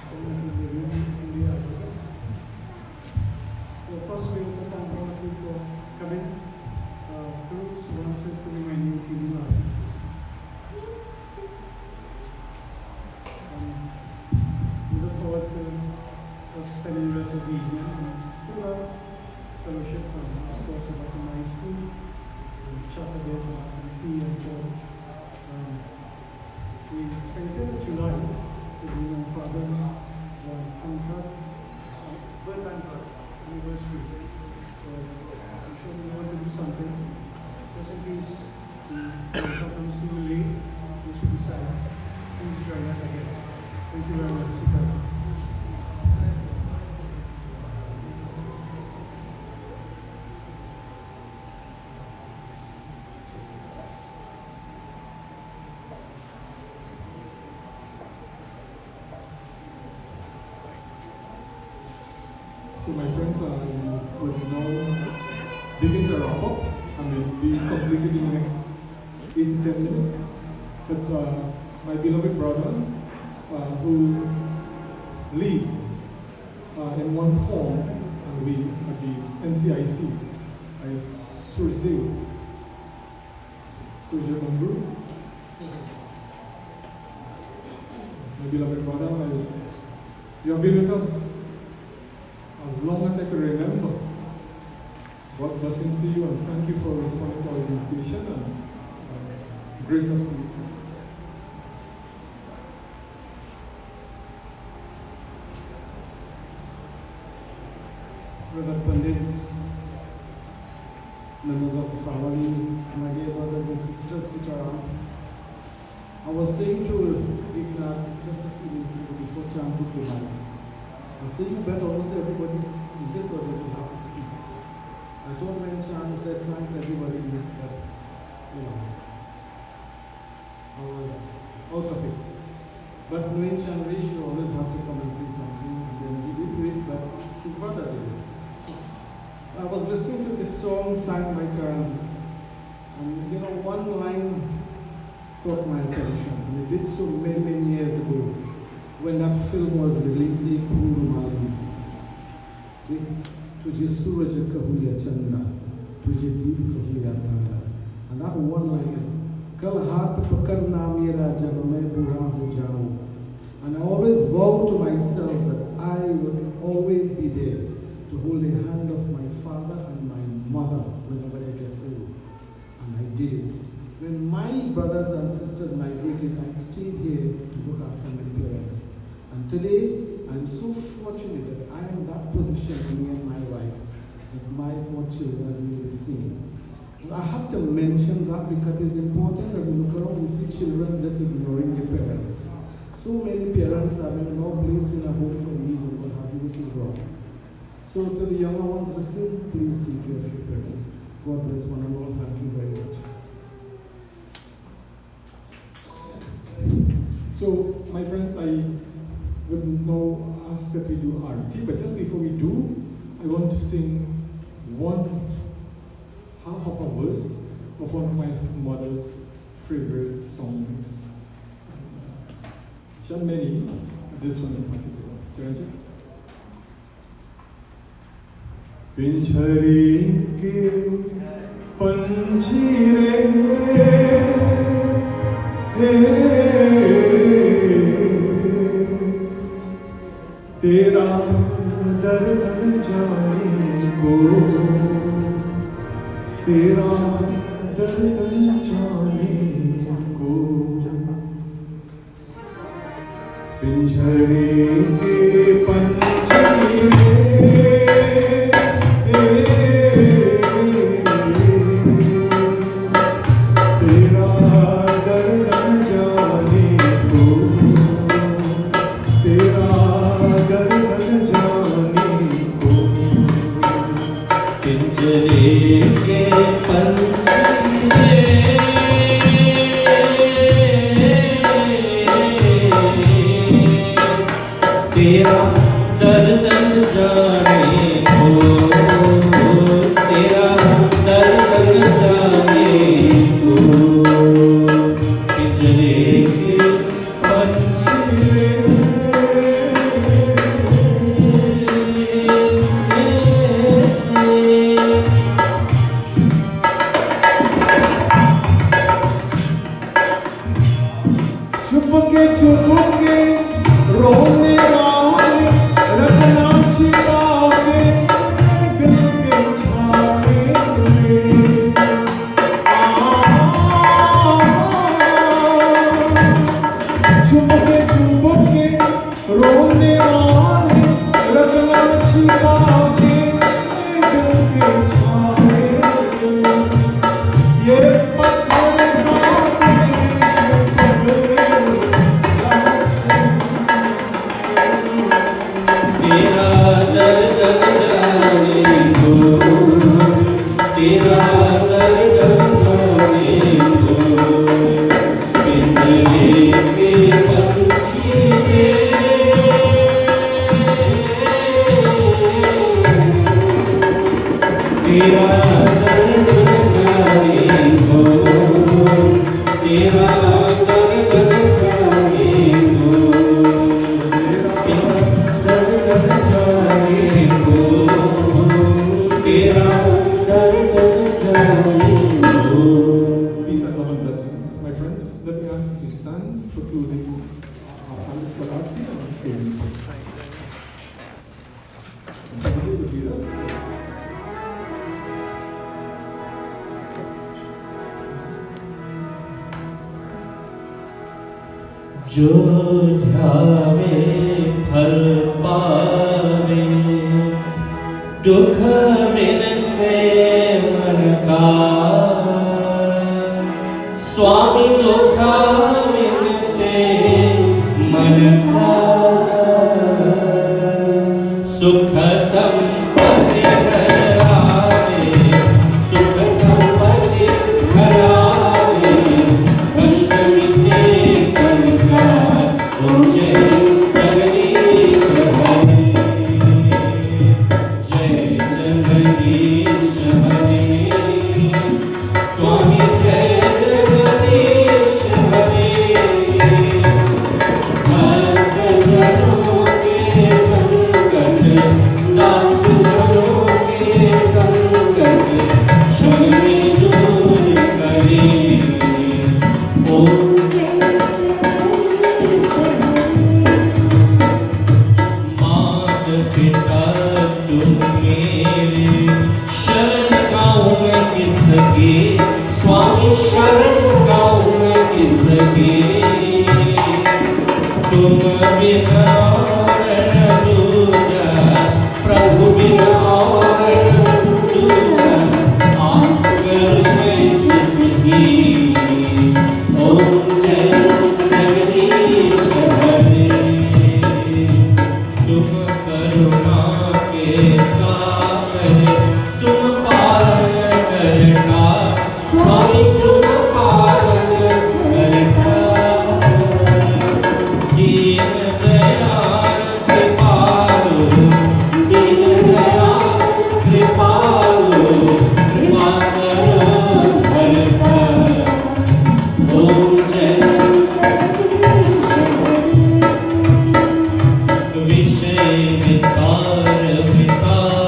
So we will be in the Africa. So of course we want to thank all of you for coming. Guru, so once to be my new TV last week. We look forward to us spending the rest of the evening and fellowship, and of course it was some nice food, chat a bit, some tea and talk. The 23rd of July will be my father's birth anniversary. So I'm sure we want to do something. Just in case the workshop comes too late, which will be sad. Please join us again. Thank you very much. Sit down. So my friends, I will now begin to wrap up and will be completed in the next 8 to 10 minutes. But my beloved brother, who leads in one form, we at the NCIC, is Surjdev, Surya Guru. My beloved brother, you have been with us as long as I could remember. God's blessings to you, and thank you for responding to our invitation, and grace us, please. Reverend Pandits, members of the family, my dear brothers and sisters sit around. I was saying to Ignac just a few minutes ago before Chan took the mic. I said, you bet almost everybody in this audience will have to speak. I told when Chan said, thank everybody that, I was out of it. But knowing Chan Rish, you always have to come and say something, and then he did do it, but his brother did it. I was listening to this song sung by Charan, and one line caught my attention, and it did so many, many years ago when that film was released, Kurumali. Tujhe suraj kahuya chanda, tujhe deep kahuya tara. And that one line is, Kal haath pakarna mera jab main budha ho jaun. And I always vow to myself that I will always be there to hold the hand of my father and my mother whenever I get old. And I did it. When my brothers and sisters migrated, I stayed here to look after my parents. And today, I'm so fortunate that I am in that position, me and my wife, with my 4 children doing the same. I have to mention that because it's important as we look around, we see children just ignoring their parents. So many parents are now placed in a home for needs or what have you, which is wrong. So to the younger ones listening, please take care of your parents. God bless one and all. Thank you very much. So, my friends, I would now ask that we do RT, but just before we do, I want to sing half of a verse of one of my mother's favorite songs. She had many, this one in particular. Jaraja? पिंजरे के पंछी रे तेरा दर्द जाने को, तेरा दर्द जाने को, पिंजरे के पंछी तेरा दर्द जाने को, तेरा दर्द जाने को, पिंजरे के पंछी तेरा दर्द जाने को, तेरा दर्द जाने को, पिंजरे के चुपके चुपके रोने वाले रचना छिपा के दिल के छावे में। चुपके चुपके रोने वाले रचना छिपा के दिल के छावे में। ये पत्थर तेरा दर्द जाने को, तेरा दर्द जाने को, पिंजरे के पंछी तेरा दर्द जाने को, तेरा दर्द जाने को, Peace and love and blessings. My friends, let me ask you to stand for closing for Aarti and closing. Please lead us. जो ध्यावे फल पावे, दुख बिन से मन का, स्वामी दुख बिन से मन का, सुख संपत्ति घरावे, सुख संपत्ति घरावे, कष्ट मिटे कनका, जय जगदीश हरे, जय जगदीश हरे, स्वामी जय जगदीश हरे, भक्त जनों के संकट, दास जनों के संकट, क्षण में दूर करे, ओम मात पिता तुम मेरे, शरण गाऊं मैं किसके, स्वामी शरण गाऊं मैं किसके, तुम बिना और न दूजा, प्रभु बिना और न दूजा, आस कर मैं जिसकी, ओम जय जगदीश हरे, तुम करुणा के सागर, तुम पालन करना, स्वामी तुम पालन करना, दीन दयाल कृपालु, दीन दयाल कृपालु, कृपा करो हर हर, ओम जय विषय विकार विकार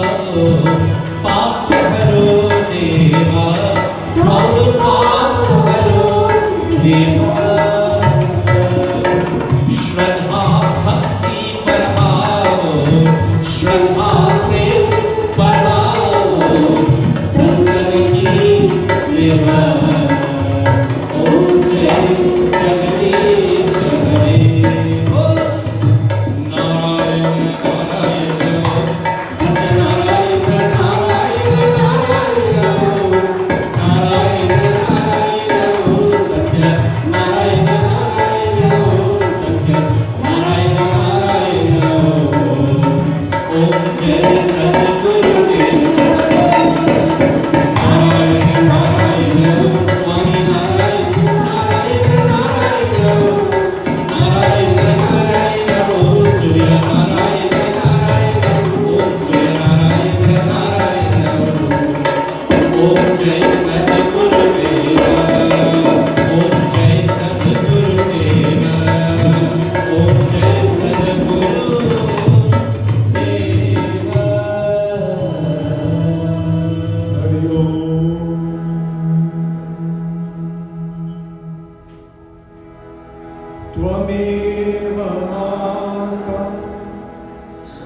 त्वमेव माता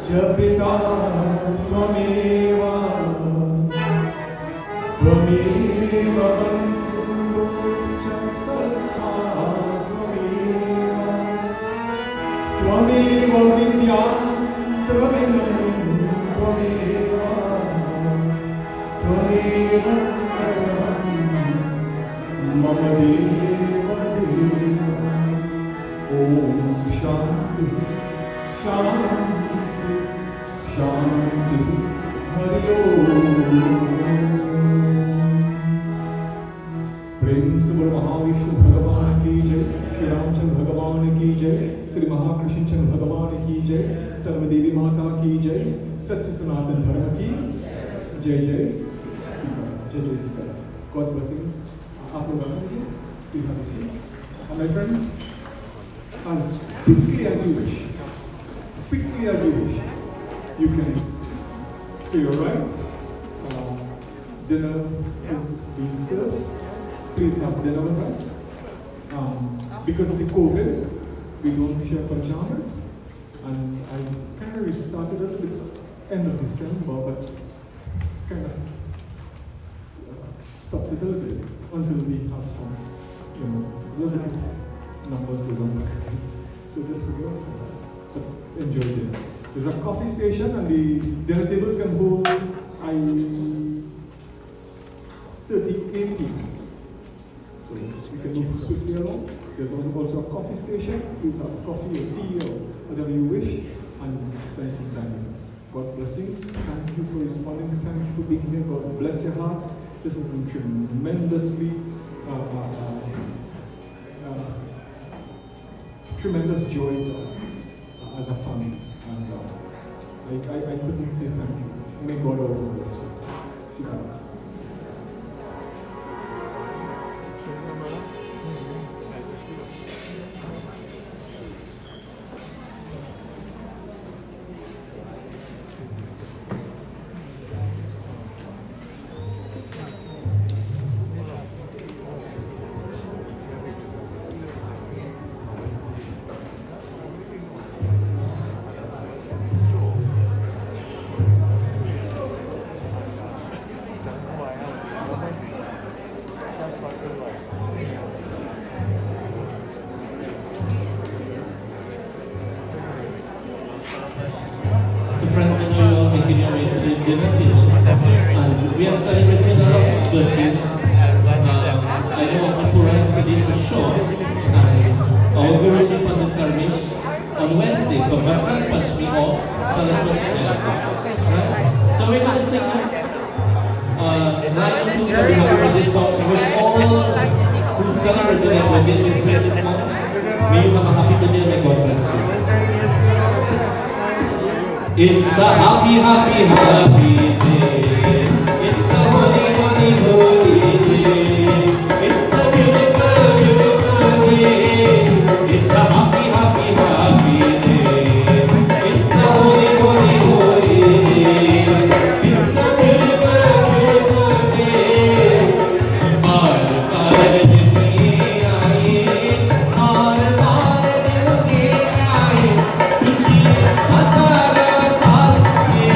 च पिता त्वमेव त्वमेव बन्धुश्च सखा त्वमेव विद्या त्वमेव सर्वं मम देव ॐ शान्ति शान्ति शान्ति हरि ओम। प्रेम से बोलो महाविष्णु भगवान की जय, श्री रामचंद्र भगवान की जय, श्री महाकृष्ण चंद्र भगवान की जय, सर्वदेवी माता की जय, सत्य सनातन धर्म की जय जय सीताराम, जय जय सीताराम। God's blessings. आप लोग आ सकते हैं, please have your seats. And my friends, as quickly as you wish, you can, to your right, dinner is being served. Please have dinner with us. Because of the COVID, we don't share pajamas, and I kind of restarted it at the end of December, but kind of stopped it a little bit until we have some, little bit of numbers go on. So just forgive us for that, but enjoy dinner. There's a coffee station, and the dinner tables can hold 38 people. So you can move swiftly along. There's also a coffee station. Please have coffee or tea or whatever you wish, and spend some time with us. God's blessings. Thank you for responding. Thank you for being here. God bless your hearts. This has been tremendously tremendous joy to us as a family, and I couldn't say thank you. May God always bless you. See you. So friends, I know you're all making your way to the dinner table, and we are celebrating a lot of birthdays. I know Apurang today for sure, and our Guruji Pandit Karmish on Wednesday for Vasant Panchami or Saraswati Jayanti. Right? So we're going to sing this right until we have this song. Wish all who celebrated their birthday this week, this month, may you have a happy birthday and may God bless you. It's a happy, happy, happy day. It's a holy, holy, holy day. It's a beautiful, beautiful day. It's a happy, happy, happy day. It's a holy, holy, holy day. It's a beautiful, beautiful day. Baal baal dil mein aaye, baal baal dil mein aaye, तुझे हजारों साल के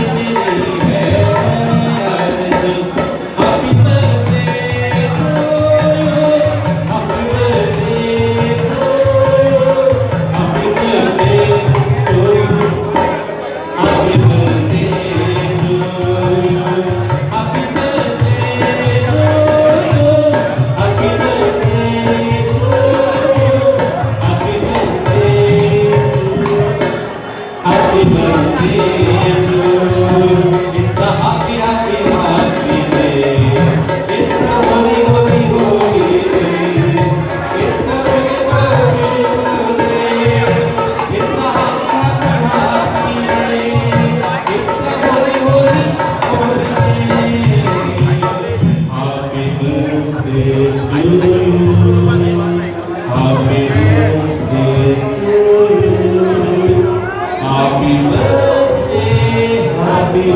Happy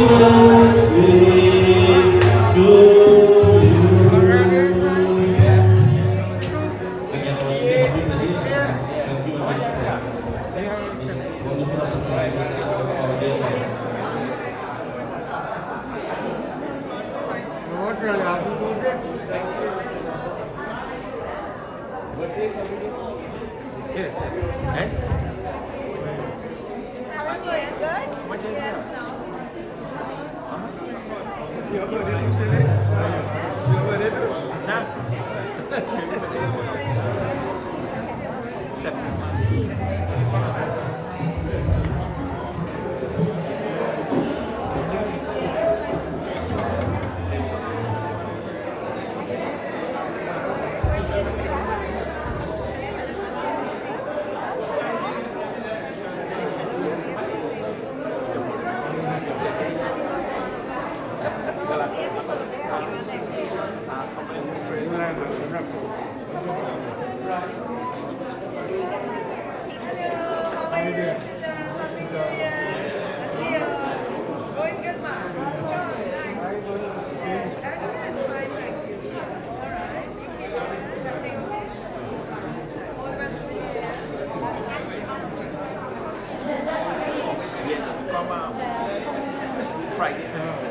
birthday to you. Again, I want to say happy birthday. Thank you again for this wonderful surprise for the day. Friday.